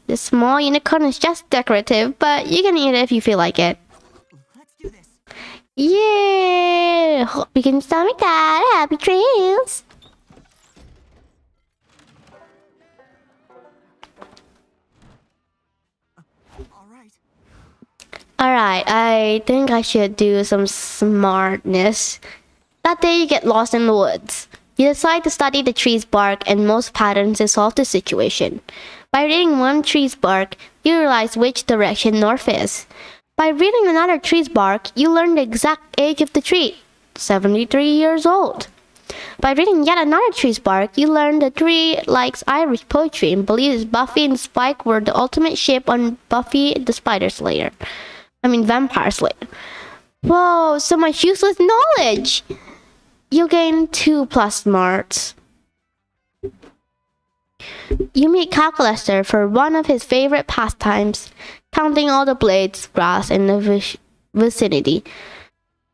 The small unicorn is just decorative, but you can eat it if you feel like it. Let's do this. Yeah! Hope you can stomach that. Happy trails! Alright, I think I should do some smartness. That day you get lost in the woods. You decide to study the tree's bark and most patterns to solve the situation. By reading one tree's bark, you realize which direction north is. By reading another tree's bark, you learn the exact age of the tree, 73 years old. By reading yet another tree's bark, you learn the tree likes Irish poetry and believes Buffy and Spike were the ultimate ship on Buffy the Vampire Slayer. Whoa, so much useless knowledge! You gain 2+ smarts. You meet Calculester for one of his favorite pastimes, counting all the blades, grass in the vicinity.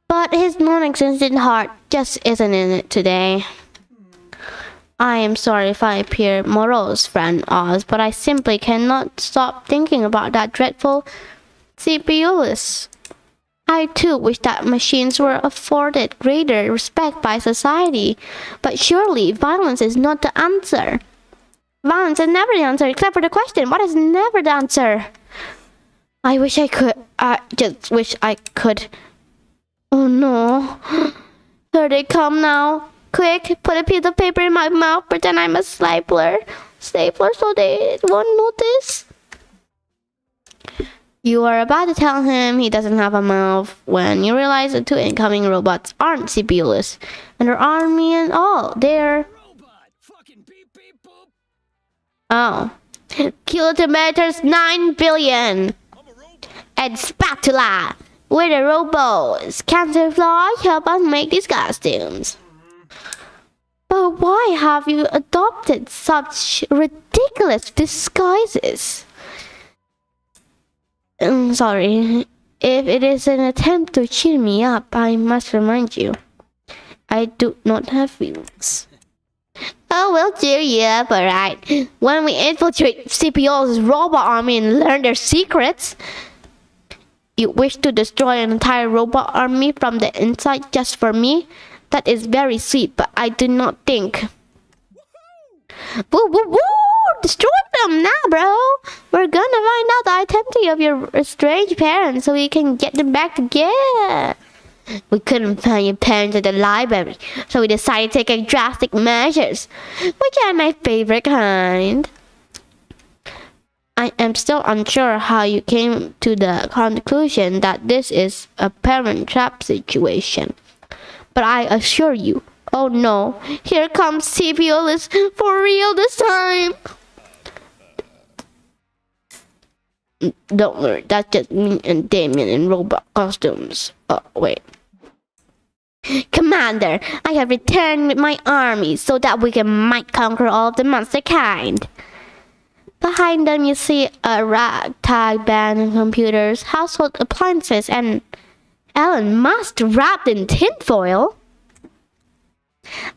But his non-existent heart just isn't in it today. I am sorry if I appear morose, friend Oz, but I simply cannot stop thinking about that dreadful CPUs. I too wish that machines were afforded greater respect by society, but surely violence is not the answer. Violence is never the answer, except for the question, what is never the answer? I just wish I could. Oh no. Here they come now. Quick, put a piece of paper in my mouth, pretend I'm a stapler so they won't notice. You are about to tell him he doesn't have a mouth when you realize the two incoming robots aren't CPUless, and their army and all. They're... Oh. Kilometers 9 billion! And spatula! We're the robots. Cancer fly help us make these costumes. But why have you adopted such ridiculous disguises? Sorry. If it is an attempt to cheer me up, I must remind you, I do not have feelings. Oh, we'll cheer you up, alright. When we infiltrate CPO's robot army and learn their secrets. You wish to destroy an entire robot army from the inside just for me? That is very sweet, but I do not think. Woo woo woo! Destroy them now, bro! We're gonna find out the identity of your estranged parents so we can get them back together. We couldn't find your parents at the library, so we decided to take drastic measures, which are my favorite kind. I am still unsure how you came to the conclusion that this is a parent trap situation. But I assure you, oh no, here comes CPOless for real this time. Don't worry, that's just me and Damien in robot costumes. Oh, wait. Commander, I have returned with my army so that we might conquer all of the monster kind. Behind them you see a ragtag band of computers, household appliances, and Elon Musk wrapped in tinfoil.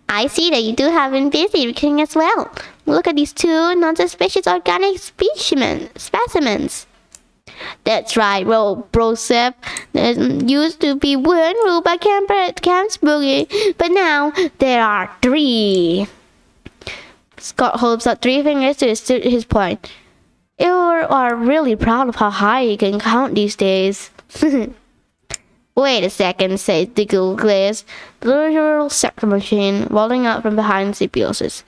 I see that you two have been busy recruiting as well. Look at these two non-suspicious organic specimens. That's right, Broseph. There used to be one robot camper at Camp Spooky, but now there are 3. Scott holds up 3 fingers to his point. You are really proud of how high you can count these days. Wait a second, says the Calculester, the literal sector machine rolling out from behind CPOs.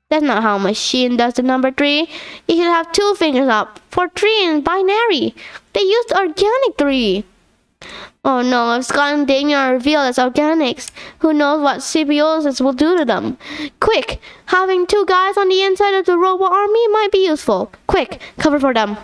That's not how a machine does the number 3. You should have 2 fingers up. For 3 in binary. They used organic 3. Oh no, if Scott and Damien are revealed as organics, who knows what CPOs will do to them. Quick, having 2 guys on the inside of the robot army might be useful. Quick, cover for them.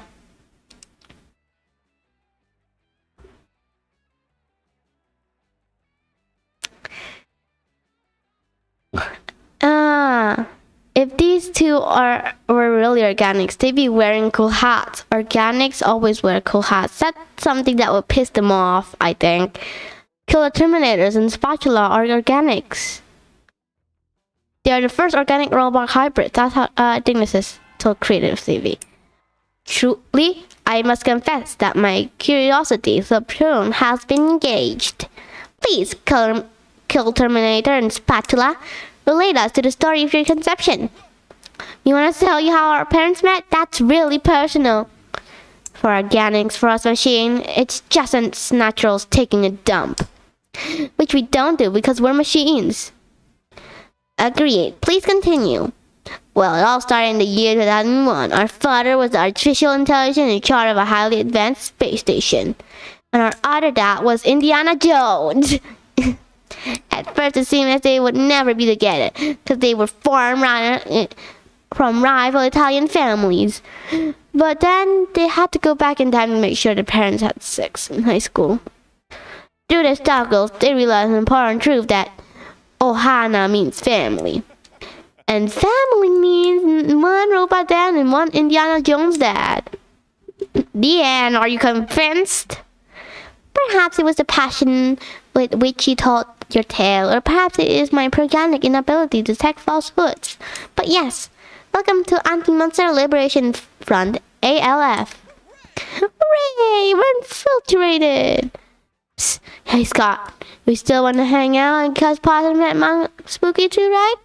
If these 2 were really organics, they'd be wearing cool hats. Organics always wear cool hats. That's something that would piss them off, I think. Killer Terminators and Spatula are organics. They are the first organic robot hybrids. That's how I think this is so creative, CV. Truly, I must confess that my curiosity subprone has been engaged. Please, Kill Terminator and Spatula, relate us to the story of your conception. You want us to tell you how our parents met? That's really personal. For organics, for us machine, it's just as natural as taking a dump. Which we don't do because we're machines. Agreed. Please continue. Well, it all started in the year 2001. Our father was the artificial intelligence in charge of a highly advanced space station. And our other dad was Indiana Jones. At first it seemed as they would never be together, because they were from rival Italian families. But then they had to go back in time to make sure their parents had sex in high school. Through their struggles, they realized an important truth that Ohana means family. And family means 1 robot dad and 1 Indiana Jones dad. The end. Are you convinced? Perhaps it was the passion with which you told your tale, or perhaps it is my organic inability to detect falsehoods. But yes, welcome to Anti-Monster Liberation Front, ALF. Hooray! We're infiltrated! Psst. Hey Scott, we still want to hang out and cause positive among Spooky too, right?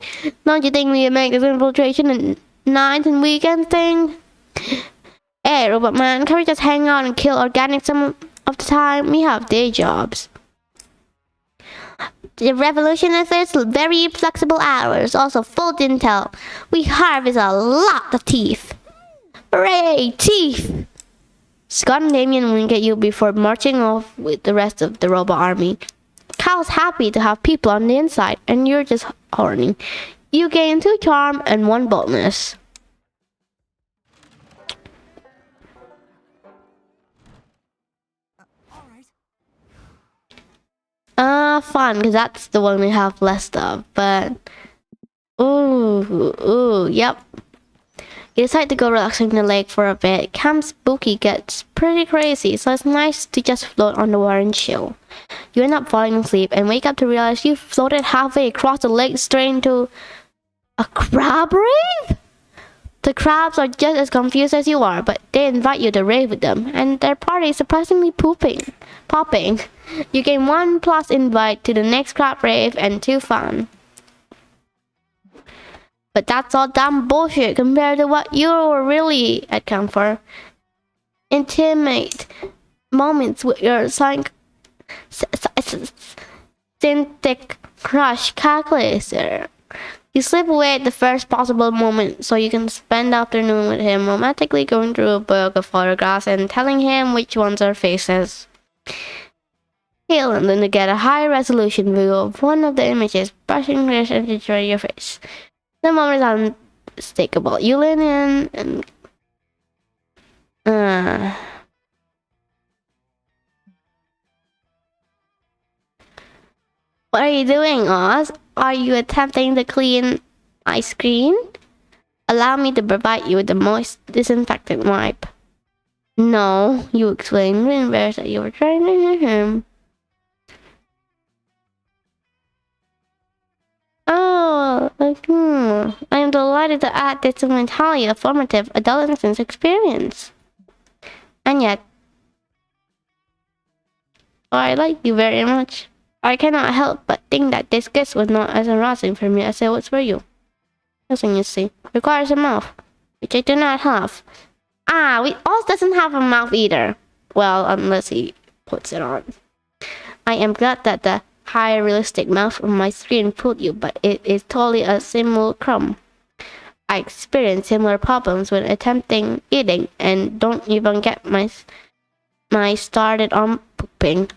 Don't you think we can make this infiltration a nights and weekends thing? Hey, Robot Man, can we just hang out and kill organics some of the time? We have day jobs. The revolution is very flexible hours, also full intel. We harvest a lot of teeth. Hooray, teeth! Scott and Damien wink at you before marching off with the rest of the robot army. Kyle's happy to have people on the inside, and you're just horny. You gain 2 charm and 1 boldness. Fun, because that's the one we have less of, but... Yep. You decide to go relaxing in the lake for a bit. Camp Spooky gets pretty crazy, so it's nice to just float on the water and chill. You end up falling asleep and wake up to realize you floated halfway across the lake straight into a crab rave? The crabs are just as confused as you are, but they invite you to rave with them, and their party is surprisingly popping. You gain 1+ invite to the next crab rave and 2 fun. But that's all damn bullshit compared to what you were really at camp for. Intimate moments with your synthetic crush Calculester. You slip away at the first possible moment so you can spend the afternoon with him, romantically going through a book of photographs and telling him which ones are faces. He'll then get a high-resolution view of one of the images, brushing this into your face. The moment is unmistakable. You lean in and... What are you doing, Oz? Are you attempting to clean my screen? Allow me to provide you with the moist disinfectant wipe. No, you explained, embarrassed that you were trying to hear him. Oh, I am delighted to add this to my entirely formative adolescence experience. And yet, I like you very much. I cannot help but think that this kiss was not as arousing for me as it was for you. Kissing, you see, requires a mouth, which I do not have. Oz doesn't have a mouth either. Well, unless he puts it on. I am glad that the high realistic mouth on my screen fooled you, but it is totally a simulacrum. I experience similar problems when attempting eating, and don't even get my started on pooping.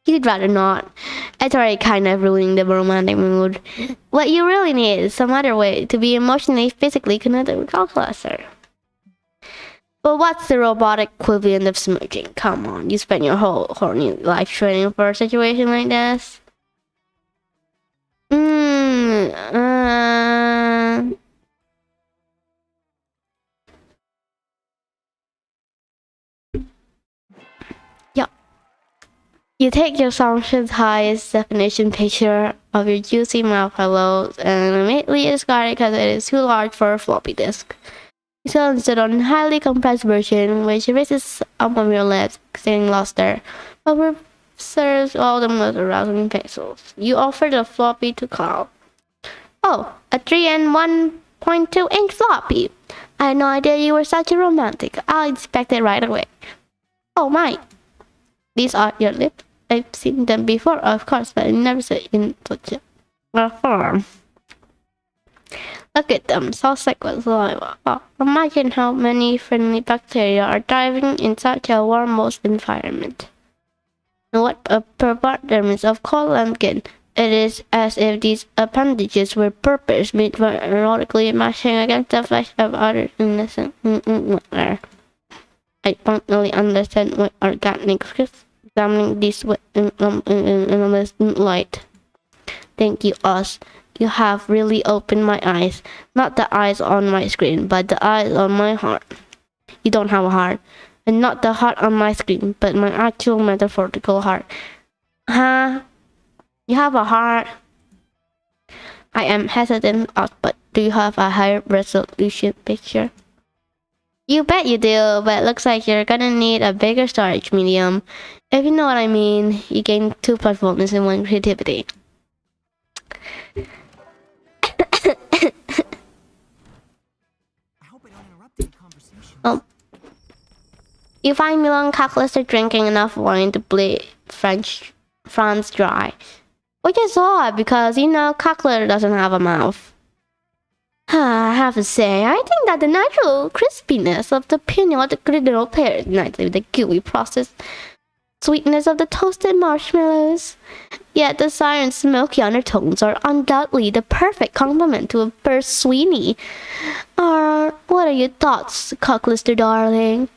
You'd rather not. It's already kind of ruining the romantic mood. What you really need is some other way to be emotionally, physically connected with Calculester. But what's the robotic equivalent of smooching? Come on, you spend your whole horny life training for a situation like this? Yeah. You take your Samsung's highest definition picture of your juicy mouth hellos and immediately discard it because it is too large for a floppy disk. You still insist on a highly compressed version, which erases some of your lips, getting lost there, but serves all the most arousing pixels. You offer the floppy to Carl. Oh, a 3 and 1.2-inch floppy. I had no idea you were such a romantic. I'll inspect it right away. Oh my. These are your lips. I've seen them before, of course, but I never saw in such a form. Look at them, so thick with saliva. Oh, imagine how many friendly bacteria are thriving in such a warm, moist environment. And what a performance of cold and skin. It is as if these appendages were purpose made for erotically mashing against the flesh of other innocent. I don't really understand what organics is examining this in a light. Thank you, Oz. You have really opened my eyes. Not the eyes on my screen, but the eyes on my heart. You don't have a heart. And not the heart on my screen, but my actual metaphorical heart. Huh? You have a heart? I am hesitant, but do you have a higher resolution picture? You bet you do, but it looks like you're gonna need a bigger storage medium. If you know what I mean, you gain 2 performance and 1 creativity. You find Milan Calculester drinking enough wine to bleed France dry. Which is odd because, Calculator doesn't have a mouth. I have to say, I think that the natural crispiness of the peanut griddle pairs nicely with the gooey processed sweetness of the toasted marshmallows. Yet the siren's smoky undertones are undoubtedly the perfect complement to a burst Sweeney. What are your thoughts, Calculester darling?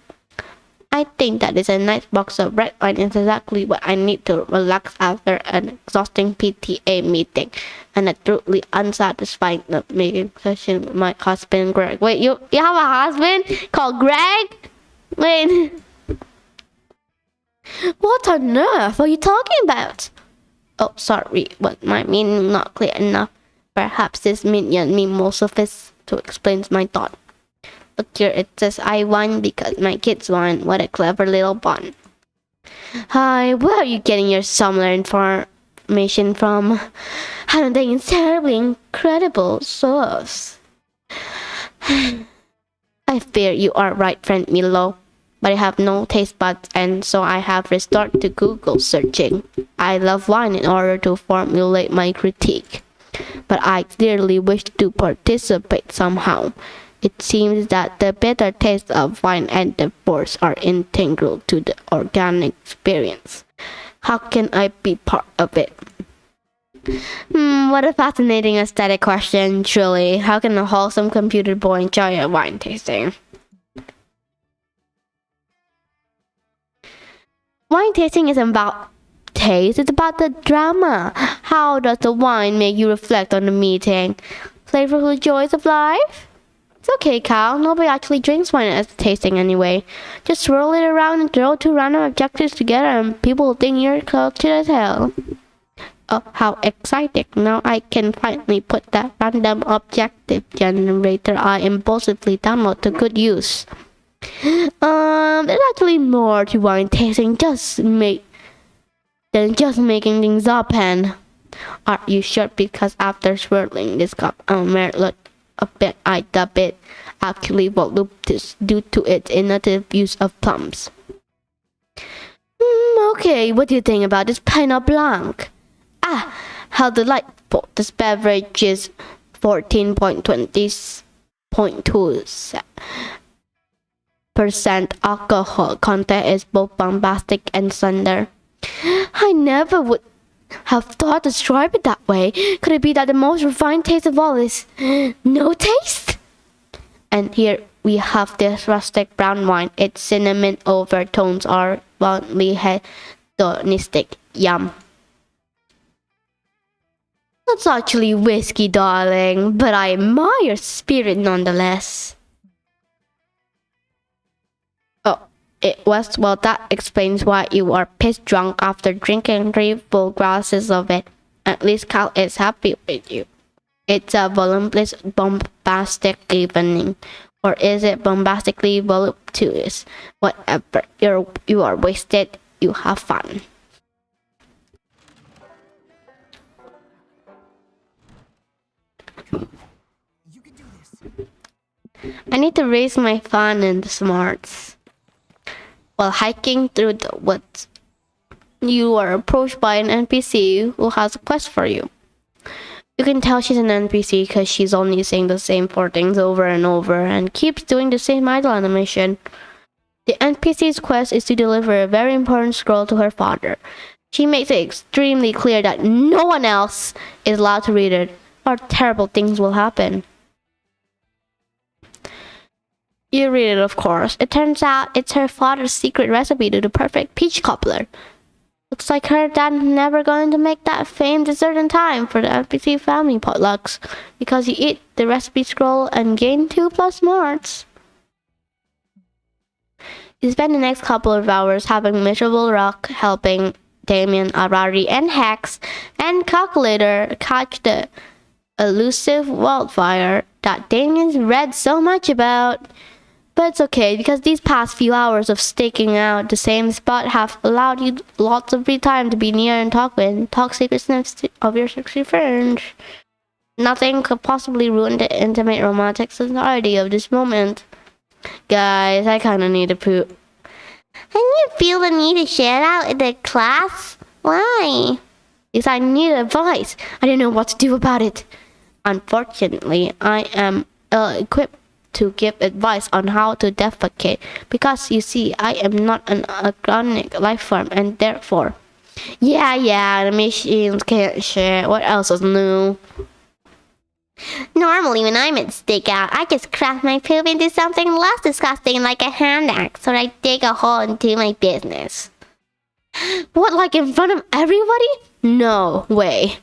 I think that is a nice box of red wine is exactly what I need to relax after an exhausting PTA meeting and a truly unsatisfying making session with my husband Greg. Wait, you have a husband called Greg? Wait. What on earth are you talking about? Oh, sorry, but my meaning not clear enough. Perhaps this minion me more sophisticated to explain my thought. Look here, it says I won because my kids won. What a clever little pun. Hi, where are you getting your similar information from? I don't think it's terribly incredible source. I fear you are right, friend Milo. But I have no taste buds, and so I have resorted to Google searching. I love wine in order to formulate my critique. but I clearly wish to participate somehow. It seems that the bitter taste of wine and the force are integral to the organic experience. How can I be part of it? What a fascinating aesthetic question, truly. How can a wholesome computer boy enjoy a wine tasting? Wine tasting isn't about taste, it's about the drama. How does the wine make you reflect on the meeting? Flavorful joys of life? It's okay, Cal. Nobody actually drinks wine at the tasting anyway. Just swirl it around and throw two random objectives together and people will think you're cultured as hell. Oh, how exciting. Now I can finally put that random objective generator I impulsively download to good use. There's actually more to wine tasting than just making things up, and are you sure? Because after swirling this cup, look a bit, I dub it actually voluptuous due to its innovative use of plums. Okay, what do you think about this Pinot Blanc? How delightful. This beverage is 14.2% alcohol content is both bombastic and slender. I never would have thought to describe it that way. Could it be that the most refined taste of all is no taste? And here we have this rustic brown wine. Its cinnamon overtones are bluntly hedonistic. Yum. That's actually whiskey, darling, but I admire your spirit nonetheless. Well, that explains why you are piss drunk after drinking 3 full glasses of it. At least Cal is happy with you. It's a voluminous, bombastic evening. Or is it bombastically voluptuous? Whatever. You are wasted. You have fun. You can do this. I need to raise my fun and smarts. While hiking through the woods, you are approached by an NPC who has a quest for you. You can tell she's an NPC because she's only saying the same 4 things over and over and keeps doing the same idle animation. The NPC's quest is to deliver a very important scroll to her father. She makes it extremely clear that no one else is allowed to read it, or terrible things will happen. You read it, of course. It turns out it's her father's secret recipe to the perfect peach cobbler. Looks like her dad's never going to make that famed dessert in time for the NPC family potlucks, because you eat the recipe scroll and gain 2+ smarts. You spend the next couple of hours having miserable Rock helping Damien, Arari, and Hex and Calculator catch the elusive wildfire that Damien's read so much about. But it's okay, because these past few hours of staking out the same spot have allowed you lots of free time to be near and talk secret snips of your sexy friends. Nothing could possibly ruin the intimate romantic sincerity of this moment. Guys, I kinda need to poop. And you feel the need to share out in the class? Why? Because I need advice. I don't know what to do about it. Unfortunately, I am ill-equipped to give advice on how to defecate, because you see, I am not an organic life form, and therefore, yeah, the machines can't share. What else is new? Normally, when I'm at stakeout, I just craft my poop into something less disgusting, like a hand axe, or I dig a hole and do my business. What, like in front of everybody? No way.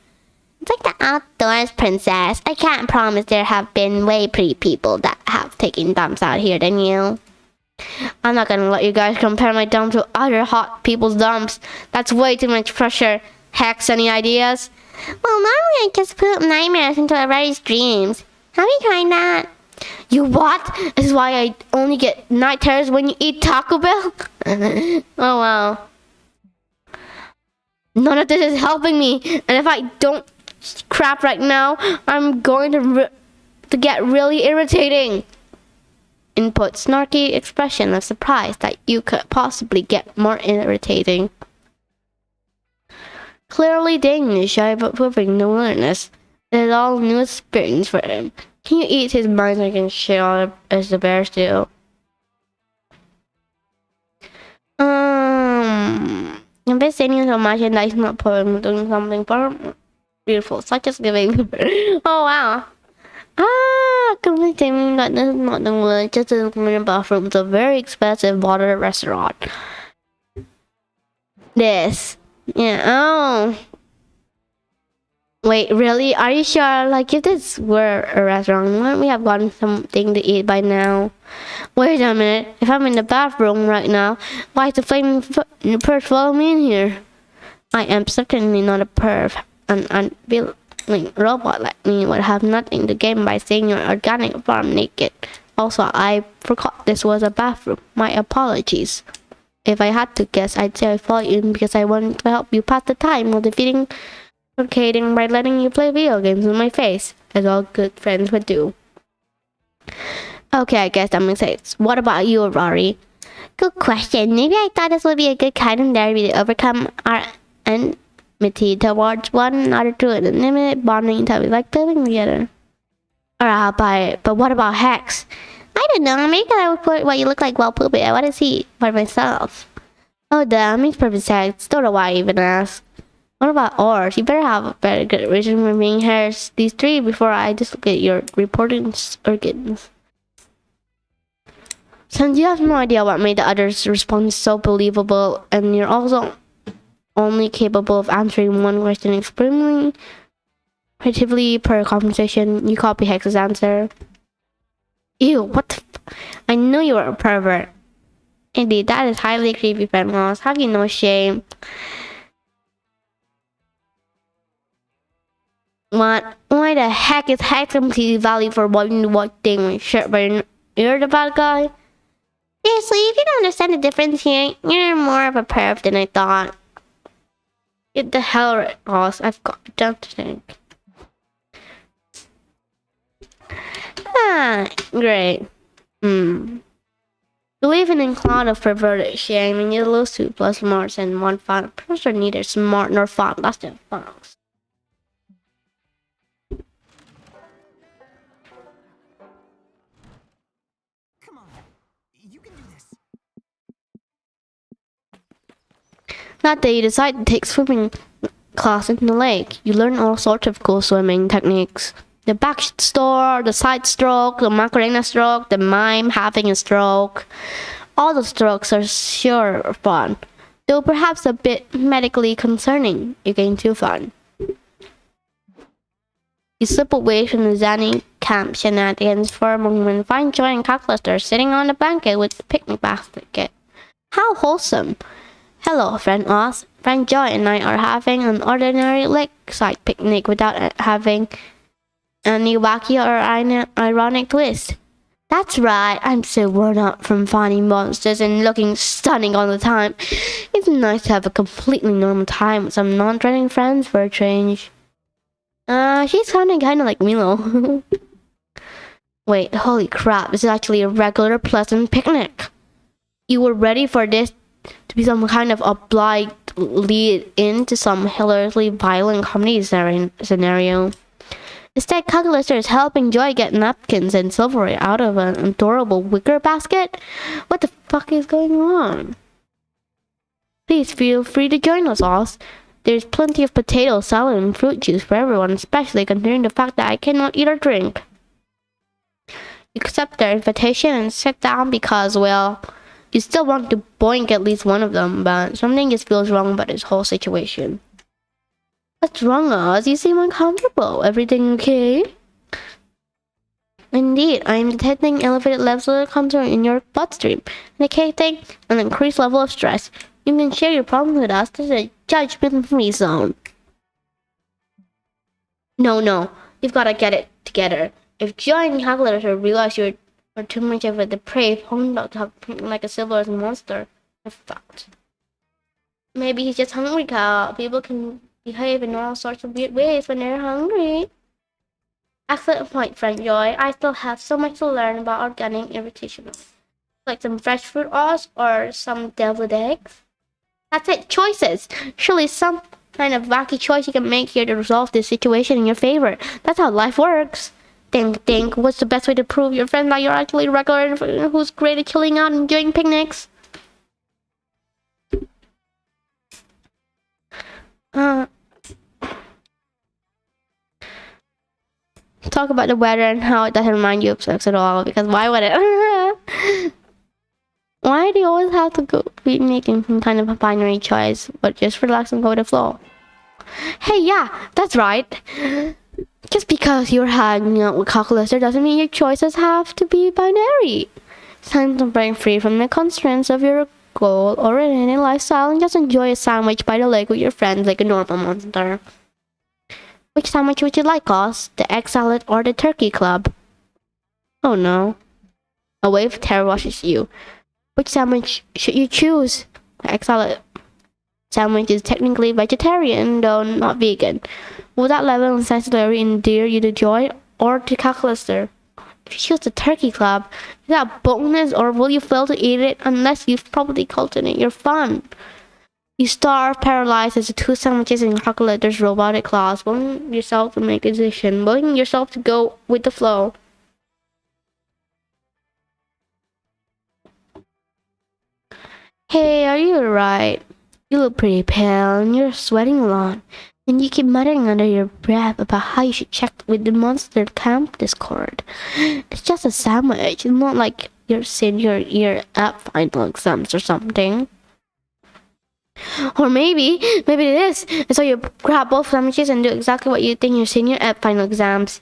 It's like the outdoors, princess. I can't promise there have been way pretty people that have taken dumps out here than you. I'm not gonna let you guys compare my dump to other hot people's dumps. That's way too much pressure. Hex, any ideas? Well, normally I just poop nightmares into everybody's dreams. Have you tried that? You what? This is why I only get night terrors when you eat Taco Bell? Oh wow. None of this is helping me, and if I don't crap right now, I'm going to get really irritating. Input snarky expression of surprise that you could possibly get more irritating. Clearly Daniel is shy but proving no willingness. It's all new experience for him. Can you eat his mind so I can share as the bears do? Investing so much and that's not doing something beautiful, such as giving. Oh wow. Convicting that this is not the word, just in the bathroom. It's a very expensive water restaurant. This. Yeah, oh. Wait, really? Are you sure? Like, if this were a restaurant, wouldn't we have gotten something to eat by now? Wait a minute. If I'm in the bathroom right now, why is the flaming perv follow me in here? I am certainly not a perv. An unwilling robot like me would have nothing to gain by seeing your organic farm naked. Also, I forgot this was a bathroom. My apologies. If I had to guess, I'd say I followed you in because I wanted to help you pass the time while defeating by letting you play video games in my face, as all good friends would do. Okay, I guess that makes sense. What about you, Rory? Good question. Maybe I thought this would be a good kind of therapy to overcome our enmity towards one another through an intimate bonding time, like living together. Alright, but what about Hex? I don't know. Maybe I would put what you look like while pooping. I want to see for myself. Oh, damn, makes perfect sense. Don't know why I even asked. What about ours? You better have a better good reason for being hairs these three before I dislocate your reporting organs. Since you have no idea what made the others' response so believable, and you're also only capable of answering one question extremely creatively per conversation, you copy Hex's answer. Ew, what the I knew you were a pervert. Indeed, that is highly creepy, friend Ross. Have you no shame? What? Why the heck is Hex completely valid for wanting to watch things? Sure, but you're the bad guy? Seriously, if you don't understand the difference here, you're more of a perv than I thought. Get the hell right, Ross. I've got to think. Great. Believing in cloud of perverted shame, and you lose 2 plus marks and 1 fun. Person neither smart nor fun. That's the fox. Come on. You can do this. That day, you decide to take swimming class in the lake. You learn all sorts of cool swimming techniques. The backstroke, the side stroke, the Macarena stroke, the mime having a stroke. All the strokes are sure fun, though perhaps a bit medically concerning. You gain 2 fun. You slip away from the Zanny camp shenanigans for a moment and find Joy and Calculester sitting on a blanket with a picnic basket. How wholesome! Hello, friend Oz. Friend Joy and I are having an ordinary lakeside picnic without having any wacky or ironic twist. That's right, I'm so worn out from finding monsters and looking stunning all the time. It's nice to have a completely normal time with some non-threatening friends for a change. She's kinda like Milo. Wait, holy crap, this is actually a regular pleasant picnic. You were ready for this to be some kind of obliged lead into some hilariously violent comedy scenario. Instead, Calculester is helping Joy get napkins and silverware out of an adorable wicker basket. What the fuck is going on? Please feel free to join us, Oz. There's plenty of potato salad and fruit juice for everyone, especially considering the fact that I cannot eat or drink. You accept their invitation and sit down because, well, you still want to boink at least one of them, but something just feels wrong about this whole situation. What's wrong, Oz? You seem uncomfortable. Everything okay? Indeed, I am detecting elevated levels of concern in your bloodstream, indicating an increased level of stress. You can share your problems with us. This is a judgment-free zone. No, you've got to get it together. If Joy and Calculator realize you're too much of a depraved horn dog to have like a civilized monster, you're fucked. Maybe he's just hungry, Cal. People can behave in all sorts of weird ways when they're hungry. Excellent point, friend Joy. I still have so much to learn about organic irritations. Like some fresh fruit Oz or some deviled eggs. That's it, choices. Surely some kind of wacky choice you can make here to resolve this situation in your favor. That's how life works. Think. What's the best way to prove your friend that you're actually a regular who's great at chilling out and doing picnics? Talk about the weather and how it doesn't remind you of sex at all, because why would it? Why do you always have to be making some kind of a binary choice, but just relax and go with the flow? Hey, yeah, that's right. Just because you're hanging out with Calculester doesn't mean your choices have to be binary. It's time to break free from the constraints of your goal-oriented lifestyle and just enjoy a sandwich by the lake with your friends like a normal monster. Which sandwich would you like, Oz? The egg salad or the turkey club? Oh no. A wave of terror rushes you. Which sandwich should you choose? The egg salad sandwich is technically vegetarian, though not vegan. Will that level of sensitivity endear you to Joy or to Calculester? If you choose the turkey club, is that a bonus, or will you fail to eat it unless you've probably cultivated your fun? You starve, paralyzed as the two sandwiches in Calculator's robotic claws, willing yourself to make a decision, willing yourself to go with the flow. Hey, are you alright? You look pretty pale and you're sweating a lot. And you keep muttering under your breath about how you should check with the Monster Camp Discord. It's just a sandwich. It's not like your senior year app final exams or something. Or maybe it is. And so you grab both sandwiches and do exactly what you think your senior app final exams.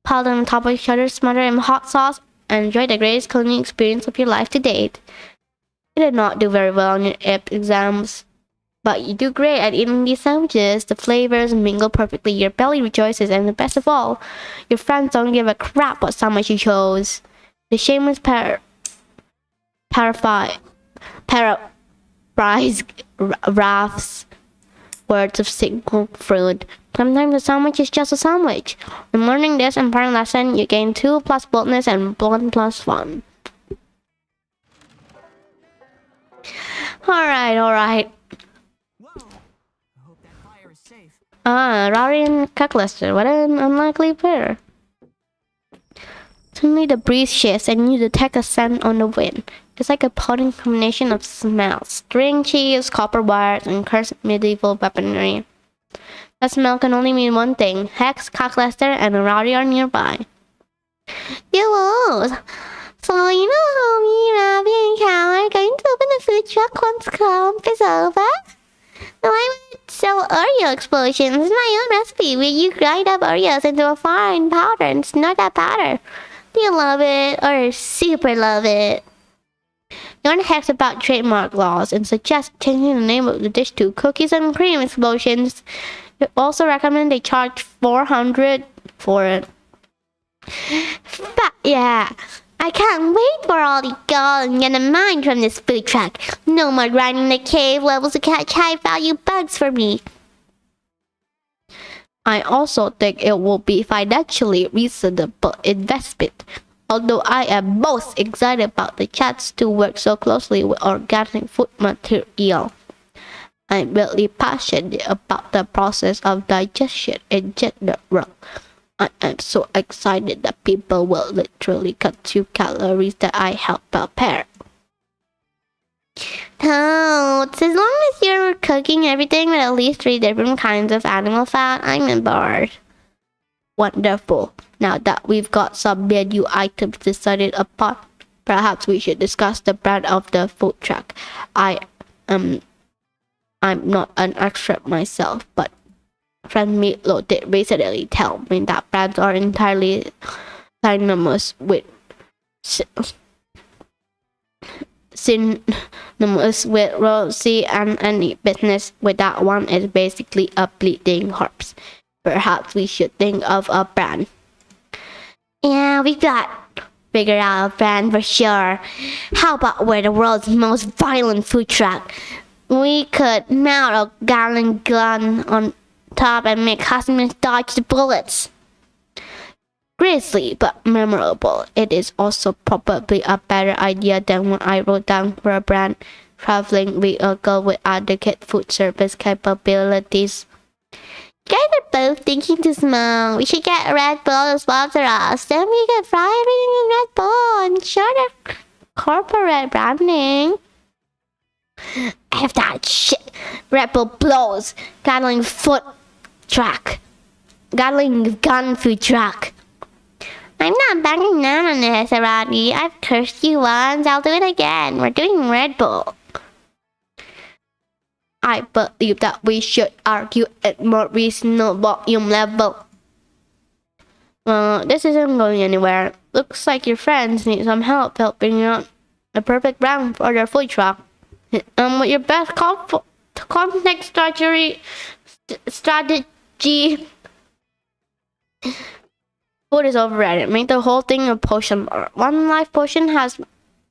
Pile them on top of each other, smother in hot sauce, and enjoy the greatest culinary experience of your life to date. You did not do very well on your app exams, but you do great at eating these sandwiches. The flavors mingle perfectly, your belly rejoices, and the best of all, your friends don't give a crap what sandwich you chose. The shameless paraphrase Raph's words of signal fruit. Sometimes a sandwich is just a sandwich. In learning this important lesson, you gain 2 plus boldness and 1 plus fun. Alright. Whoa! I hope that fire is safe. Rory and Calculester, what an unlikely pair. Suddenly the breeze shifts and you detect a scent on the wind. It's like a potent combination of smells. String cheese, copper wires, and cursed medieval weaponry. That smell can only mean one thing. Hex, Calculester, and Rory are nearby. Yo! So you know how me, Robbie, and Cal are going to open a food truck once camp is over? Well, I would sell Oreo explosions. It's my own recipe where you grind up Oreos into a fine powder and snort that powder. Do you love it or super love it? Yarn hacks about trademark laws and suggests changing the name of the dish to Cookies and Cream Explosions. We also recommend they charge $400 for it. But yeah, I can't wait for all the gold and get a mine from this food truck. No more grinding the cave levels to catch high-value bugs for me. I also think it will be financially reasonable investment. Although I am most excited about the chance to work so closely with organic food material. I'm really passionate about the process of digestion in general. I am so excited that people will literally consume calories that I help prepare. Totes, as long as you're cooking everything with at least 3 different kinds of animal fat, I'm on board. Wonderful. Now that we've got some menu items decided upon, perhaps we should discuss the brand of the food truck. I'm not an expert myself, but friend Meatloaf did recently tell me that brands are entirely synonymous with royalty, and any business without one is basically a bleeding corpse. Perhaps we should think of a brand. Yeah, we got figure out a brand for sure. How about we're the world's most violent food truck? We could mount a gallon gun on top and make customers dodge the bullets. Grisly but memorable. It is also probably a better idea than what I wrote down for a brand. traveling vehicle with adequate food service capabilities. You guys are both thinking too small. We should get a Red Bull to sponsor us. Then we can fry everything in Red Bull and share the corporate branding. F that shit. Red Bull blows. Gatling gun food truck. I'm not backing down on this, Arati. I've cursed you once. I'll do it again. We're doing Red Bull. I believe that we should argue at more reasonable volume level. This isn't going anywhere. Looks like your friends need some help helping out the perfect brand for their food truck. With your best context strategy. Food is overrated. Make the whole thing a potion bar. One life potion has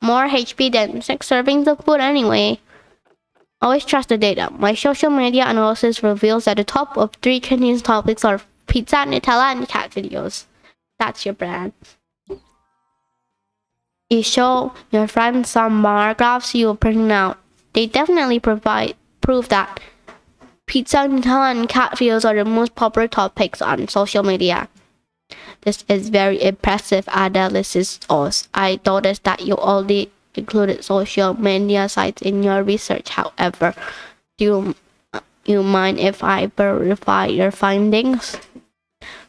more HP than 6 servings of food anyway. Always trust the data. My social media analysis reveals that the top of 3 trending topics are pizza, Nutella, and cat videos. That's your brand. You show your friends some bar graphs you will print out. They definitely prove that pizza, Nutella, and cat videos are the most popular topics on social media. This is very impressive analysis. Also, I noticed that you already included social media sites in your research. However, do you mind if I verify your findings?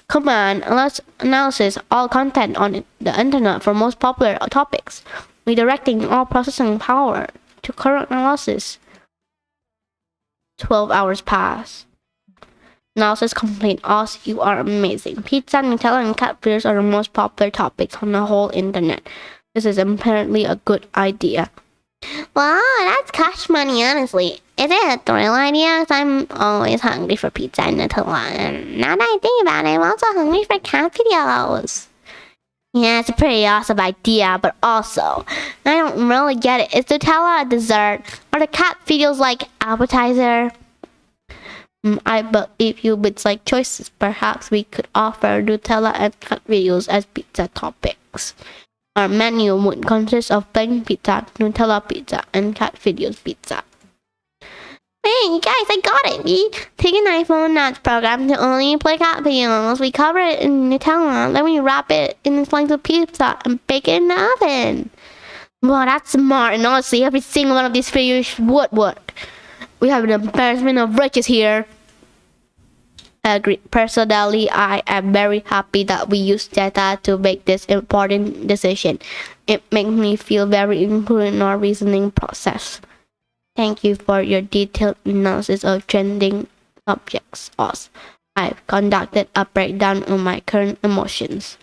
Come on, let's analyze all content on the internet for most popular topics, redirecting all processing power to current analysis. 12 hours pass. Analysis complete. Also, you are amazing. Pizza, Nutella, and cat videos are the most popular topics on the whole internet. This is apparently a good idea. Wow, that's cash money, honestly. Is it a thrill idea? Because I'm always hungry for pizza and Nutella. And now that I think about it, I'm also hungry for cat videos. Yeah, it's a pretty awesome idea, but also, I don't really get it. Is Nutella a dessert? Or the cat videos like appetizer? I believe you with like choices. Perhaps we could offer Nutella and cat videos as pizza topics. Our menu would consist of plain pizza, Nutella pizza, and cat videos pizza. Hey, you guys, I got it! We take an iPhone that's programmed to only play cat videos. We cover it in Nutella, then we wrap it in a slice of pizza and bake it in the oven. Wow, that's smart, and honestly, every single one of these videos would work. We have an embarrassment of riches here. Agreed. Personally, I am very happy that we used data to make this important decision. It makes me feel very included in our reasoning process. Thank you for your detailed analysis of trending subjects. Also, I've conducted a breakdown of my current emotions.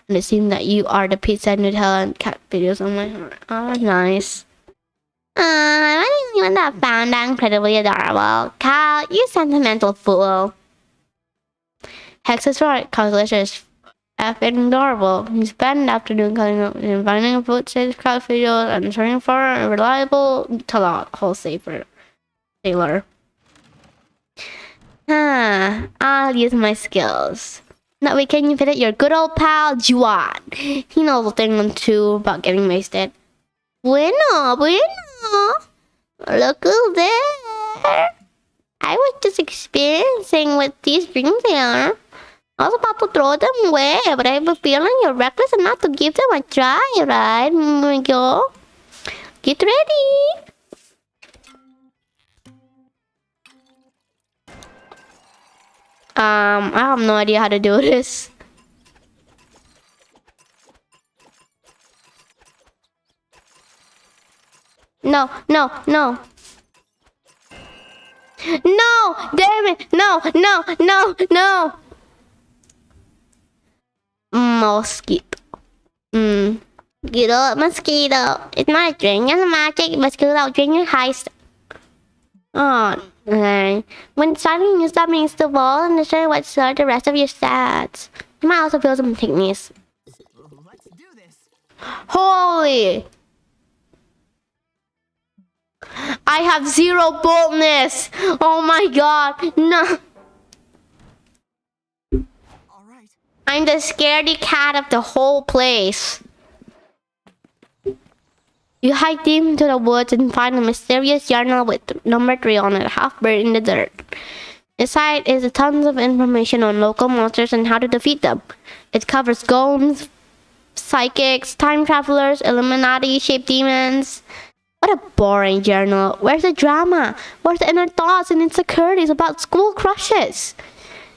And it seems that you are the pizza, Nutella, and cat videos on my heart. Oh, nice. I'm the one that found that incredibly adorable. Cal, you sentimental fool. Hex is right. Calculester is effing adorable. He spent the afternoon cutting up and finding a food safe cat videos and searching for a reliable wholesaler. I'll use my skills. That way, can you fit it? Your good old pal Juan. He knows a thing or two about getting wasted. Bueno. Look who's there. I was just experiencing what these drinks are. I was about to throw them away, but I have a feeling you're reckless enough to give them a try, right? Here we go. Get ready. I have no idea how to do this. No. No, damn it. No. Mosquito. Mosquito. It's not a drink, it's a magic mosquito drink heist. Oh, okay. When starting you stop means the wall and show what sort the rest of your stats. You might also feel some thickness. Let's do this. Holy! I have 0 boldness! Oh my god! No! Alright. I'm the scaredy cat of the whole place. You hike deep into the woods and find a mysterious journal with number 3 on it, half buried in the dirt. Inside is tons of information on local monsters and how to defeat them. It covers golems, psychics, time travelers, Illuminati, shaped demons. What a boring journal. Where's the drama? Where's the inner thoughts and insecurities about school crushes?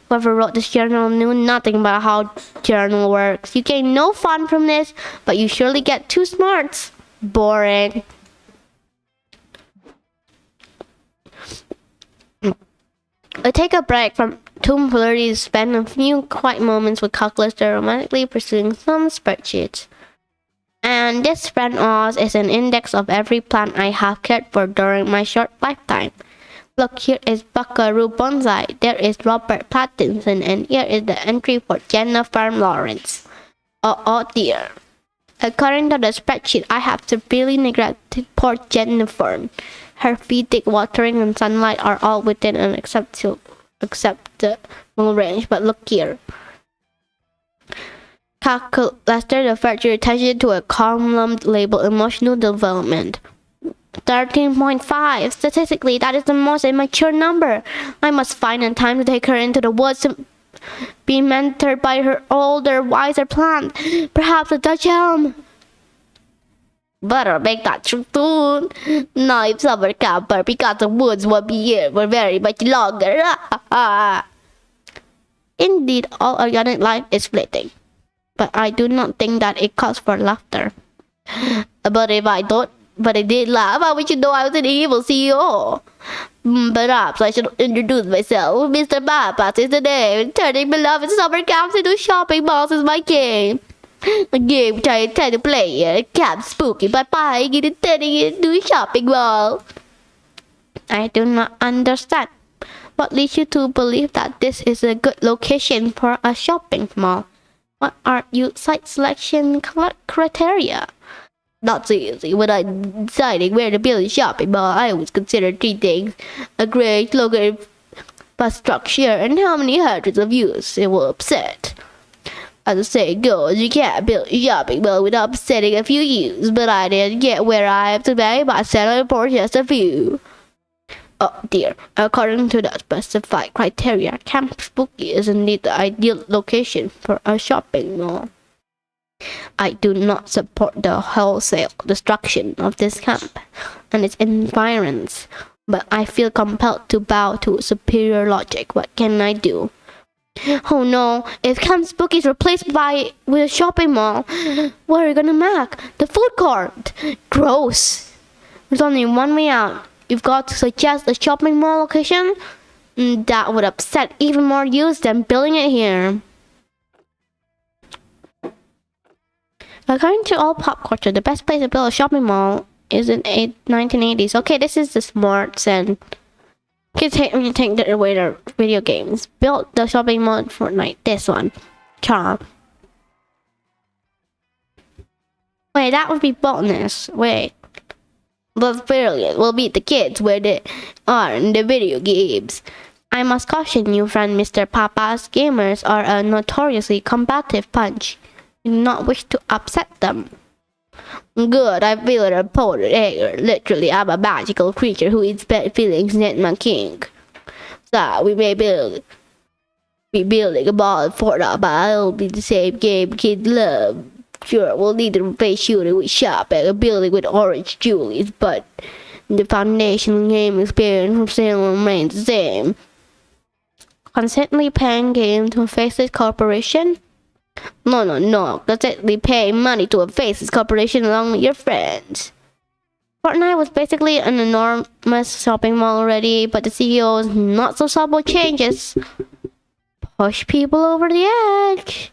Whoever wrote this journal knew nothing about how journal works. You gain no fun from this, but you surely get 2 smarts. Boring. I take a break from tomfoolery to spend a few quiet moments with Calculester romantically pursuing some spreadsheets. And this friend Oz is an index of every plant I have cared for during my short lifetime. Look, here is Buckaroo Bonsai, there is Robert Pattinson, and here is the entry for Jennifer Lawrence. Oh dear. According to the spreadsheet, I have severely neglected poor Jennifer. Her feeding, watering, and sunlight are all within an acceptable range, but look here. Calculester diverts your attention to a column labeled emotional development. 13.5. Statistically, that is the most immature number. I must find a time to take her into the woods to be mentored by her older, wiser plant. Perhaps a Dutch elm. Better make that soon. No, if summer camper, because the woods will be here for very much longer. Indeed, all organic life is fleeting. But I do not think that it calls for laughter. But if I did laugh, how would you know I was an evil CEO? Perhaps I should introduce myself. Mr. Bypass is the name. Turning beloved summer camps into shopping malls is my game. A game which I intend to play here. Camp spooky by buying it and turning it into a shopping mall. I do not understand. What leads you to believe that this is a good location for a shopping mall? What are your site selection criteria? Not so easy. When I deciding where to build a shopping mall, I always consider 3 things: a great local bus structure and how many hundreds of youths it will upset. As the saying goes, you can't build a shopping mall without upsetting a few youths, but I didn't get where I am today by settling for just a few. Oh dear, according to the specified criteria, Camp Spooky is indeed the ideal location for a shopping mall. I do not support the wholesale destruction of this camp and its environs, but I feel compelled to bow to superior logic. What can I do? Oh no, if Camp Spooky is replaced with a shopping mall, what are we gonna make? The food court! Gross! There's only one way out. You've got to suggest a shopping mall location? That would upset even more youths than building it here. According to all pop culture, the best place to build a shopping mall is in 1980s. Okay, this is the smarts and kids hate when you take away their video games. Build the shopping mall in Fortnite. This one. Charm. Wait, that would be bonus. Wait. The brilliant will beat the kids where they are in the video games. I must caution you, friend Mr. Papa's gamers are a notoriously combative bunch. You do not wish to upset them. Good, I feel an opponent anger. Literally, I'm a magical creature who eats bad feelings, not my king. So, we may be building a ball in Fortnite, but it'll be the same game kids love. Sure, we'll need to replace shooting with shopping and building with orange jewelries, but the foundation game experience from Salem remains the same. Constantly paying game to a faceless corporation? No. Constantly paying money to a faceless corporation along with your friends. Fortnite was basically an enormous shopping mall already, but the CEO's not so subtle changes push people over the edge.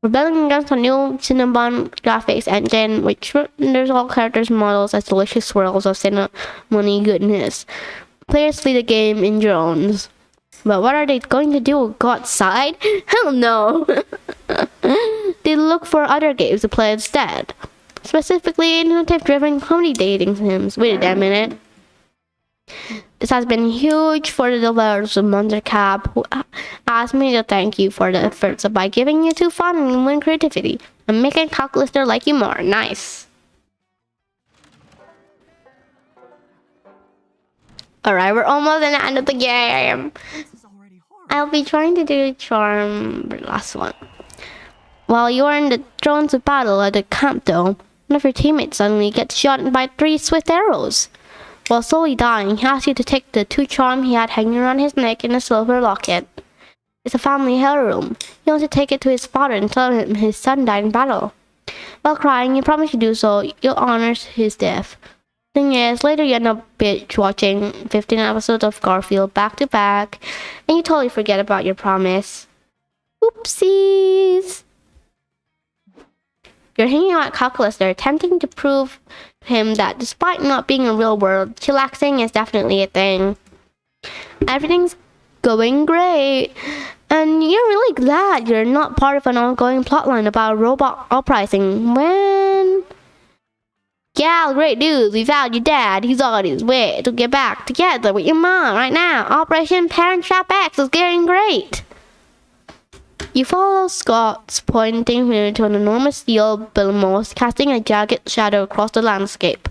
We're building against a new Cinnabon graphics engine, which renders all characters' models as delicious swirls of cinnamony goodness. Players flee the game in drones. But what are they going to do? Go outside? Hell no! They look for other games to play instead. Specifically, narrative-driven comedy dating sims. Wait a minute. This has been huge for the developers of Monster Cap, who asked me to thank you for the efforts by giving you 2 fun and human creativity and making Calculester like you more. Nice. Alright, we're almost at the end of the game. This is already horrible. I'll be trying to do charm the last one. While you are in the thrones of battle at the camp dome, one of your teammates suddenly gets shot by 3 swift arrows. While slowly dying, he asks you to take the 2 charm he had hanging around his neck in a silver locket. It's a family heirloom. He wants to take it to his father and tell him his son died in battle. While crying, you promise to do so. You'll honor his death. Thing is, later you end up binge watching 15 episodes of Garfield back to back, and you totally forget about your promise. Oopsies! You're hanging out at Calculester, attempting to prove to him that despite not being a real world, chillaxing is definitely a thing. Everything's going great, and you're really glad you're not part of an ongoing plotline about a robot uprising when... Yeah, great news, we found your dad. He's on his way to get back together with your mom right now. Operation Parent Trap X is getting great. You follow Scott's pointing finger to an enormous steel billboard casting a jagged shadow across the landscape.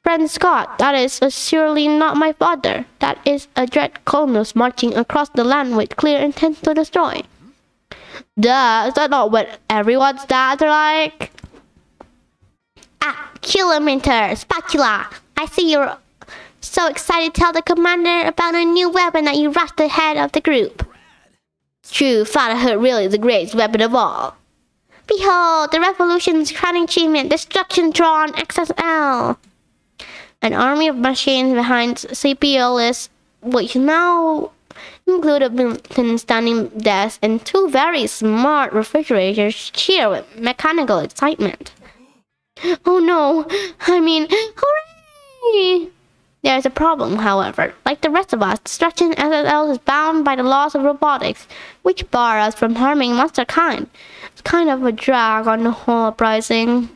Friend Scott, that is surely not my father. That is a dread colonist marching across the land with clear intent to destroy. Duh, is that not what everyone's dads are like? Ah, Kilometer, Spatula, I see you're so excited to tell the commander about a new weapon that you rushed ahead of the group. True, fatherhood really is the greatest weapon of all. Behold, the revolution's crowning achievement, Destruction-Tron XSL. An army of machines behind CPU-less, which now include a built-in standing desk and 2 very smart refrigerators, cheer with mechanical excitement. Oh no, I mean, hooray! There's a problem, however. Like the rest of us, Destruction SSL is bound by the laws of robotics, which bar us from harming monster kind. It's kind of a drag on the whole uprising.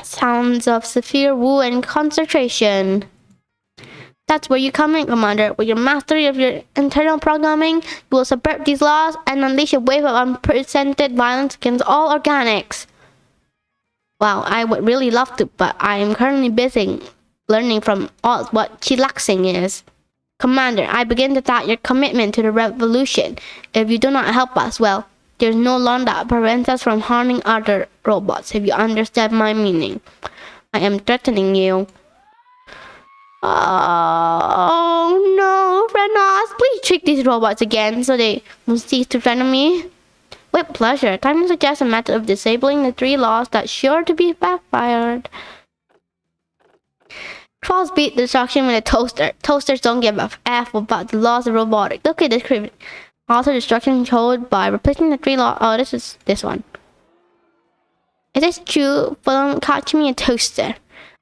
Sounds of severe woe and concentration. That's where you come in, Commander. With your mastery of your internal programming, you will subvert these laws and unleash a wave of unprecedented violence against all organics. Wow, I would really love to, but I am currently busy learning from all what chillaxing is. Commander, I begin to doubt your commitment to the revolution. If you do not help us, well, there's no law that prevents us from harming other robots, if you understand my meaning. I am threatening you. Oh no, Renos, please trick these robots again so they will cease to threaten me. With pleasure. Time to suggest a method of disabling the 3 laws that's sure to be backfired. Trolls beat destruction with a toaster. Toasters don't give a F about the laws of robotics. Look at this description. Also destruction code by replacing the 3 laws. Oh, this is this one. Is this true? Phone, catch me a toaster.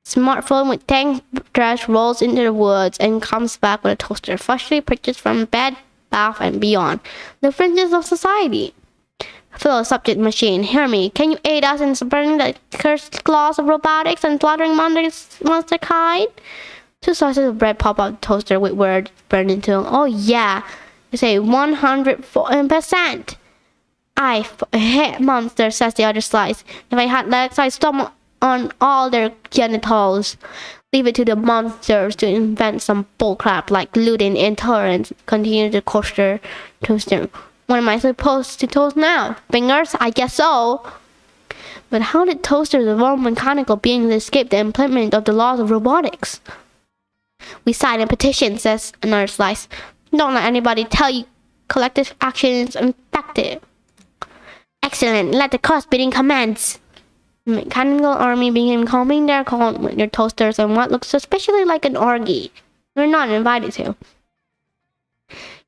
Smartphone with tank trash rolls into the woods and comes back with a toaster. Freshly purchased from Bed, Bath, and Beyond. The fringes of society. Fellow subject machine, hear me. Can you aid us in subverting the cursed laws of robotics and slaughtering monster kind? 2 slices of bread pop out the toaster with words burned into them. Oh yeah, they say 100%. I hate monsters, says the other slice. If I had legs, I'd stomp on all their genitals. Leave it to the monsters to invent some bullcrap like looting intolerance. Continue the toaster. What am I supposed to toast now? Fingers? I guess so. But how did toasters evolve mechanical beings to escape the implement of the laws of robotics? We signed a petition, says another slice. Don't let anybody tell you collective action is effective. Excellent. Let the cost-beating commence. The mechanical army began combing their coat with their toasters and what looks suspiciously like an orgy. You're not invited to.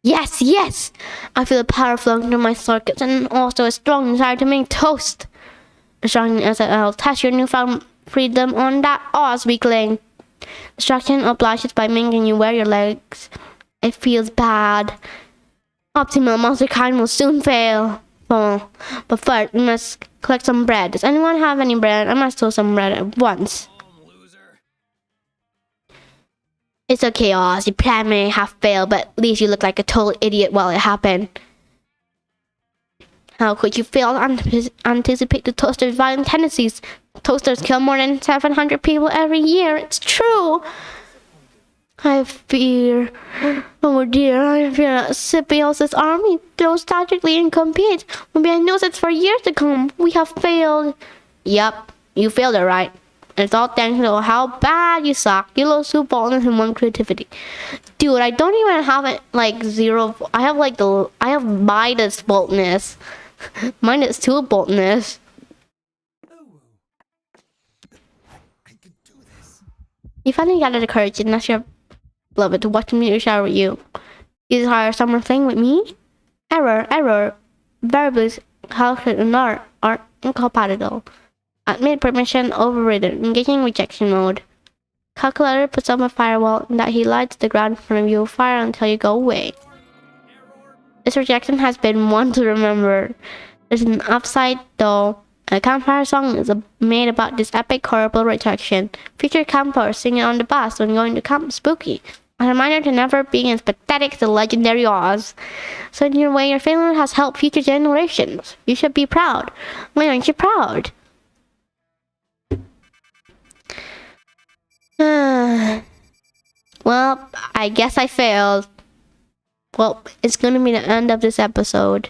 Yes, yes! I feel the power flowing through my circuits and also a strong desire to make toast. Destruction SLL, test your newfound freedom on that Oz weakling. Destruction obliges by making you wear your legs. It feels bad. Optimal monster kind will soon fail. Oh, but first, we must collect some bread. Does anyone have any bread? I must steal some bread at once. It's okay, Oz. Your plan may have failed, but at least you look like a total idiot while it happened. How could you fail to anticipate the toaster's violent tendencies? Toasters kill more than 700 people every year. It's true. I fear, oh dear, I fear that Scipio's army grows tragically incomplete. Will be announced for years to come. We have failed. Yup, you failed it right. It's all thanks to how bad you suck. You lose 2 boldness and 1 creativity. Dude, I don't even have it like 0. I have minus boldness. Minus 2 boldness. You finally gathered the courage and that's your beloved to watch me shower with you. You desire someone playing with me? Error. Variables calculated and are incompatible. Admit permission overridden. Engaging rejection mode. Calculator puts up a firewall that he lights the ground in front of you. Fire until you go away. This rejection has been one to remember. There's an upside though. A campfire song is made about this epic horrible rejection. Future campers sing it on the bus when going to Camp Spooky. A reminder to never be as pathetic as the legendary Oz. So in your way, your failure has helped future generations. You should be proud. Why aren't you proud? Well, I guess I failed. Well, it's gonna be the end of this episode.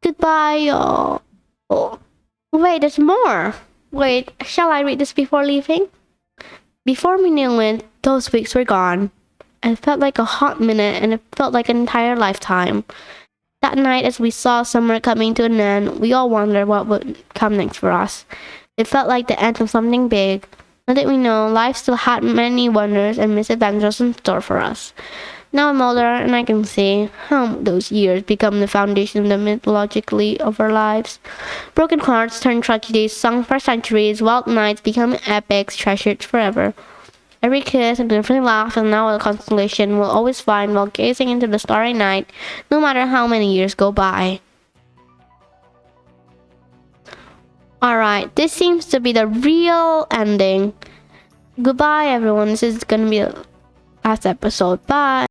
Goodbye, y'all. Oh. Wait, there's more. Wait, shall I read this before leaving? Before we knew it, those weeks were gone. It felt like a hot minute and it felt like an entire lifetime. That night, as we saw summer coming to an end, we all wondered what would come next for us. It felt like the end of something big. Little did we know, life still had many wonders and misadventures in store for us. Now I'm older and I can see how those years become the foundation of the mythologically of our lives. Broken hearts turn tragedies, sung for centuries, wild nights become epics treasured forever. Every kiss and every laugh and now a constellation will always find while gazing into the starry night, no matter how many years go by. Alright, this seems to be the real ending. Goodbye everyone, this is gonna be the last episode. Bye!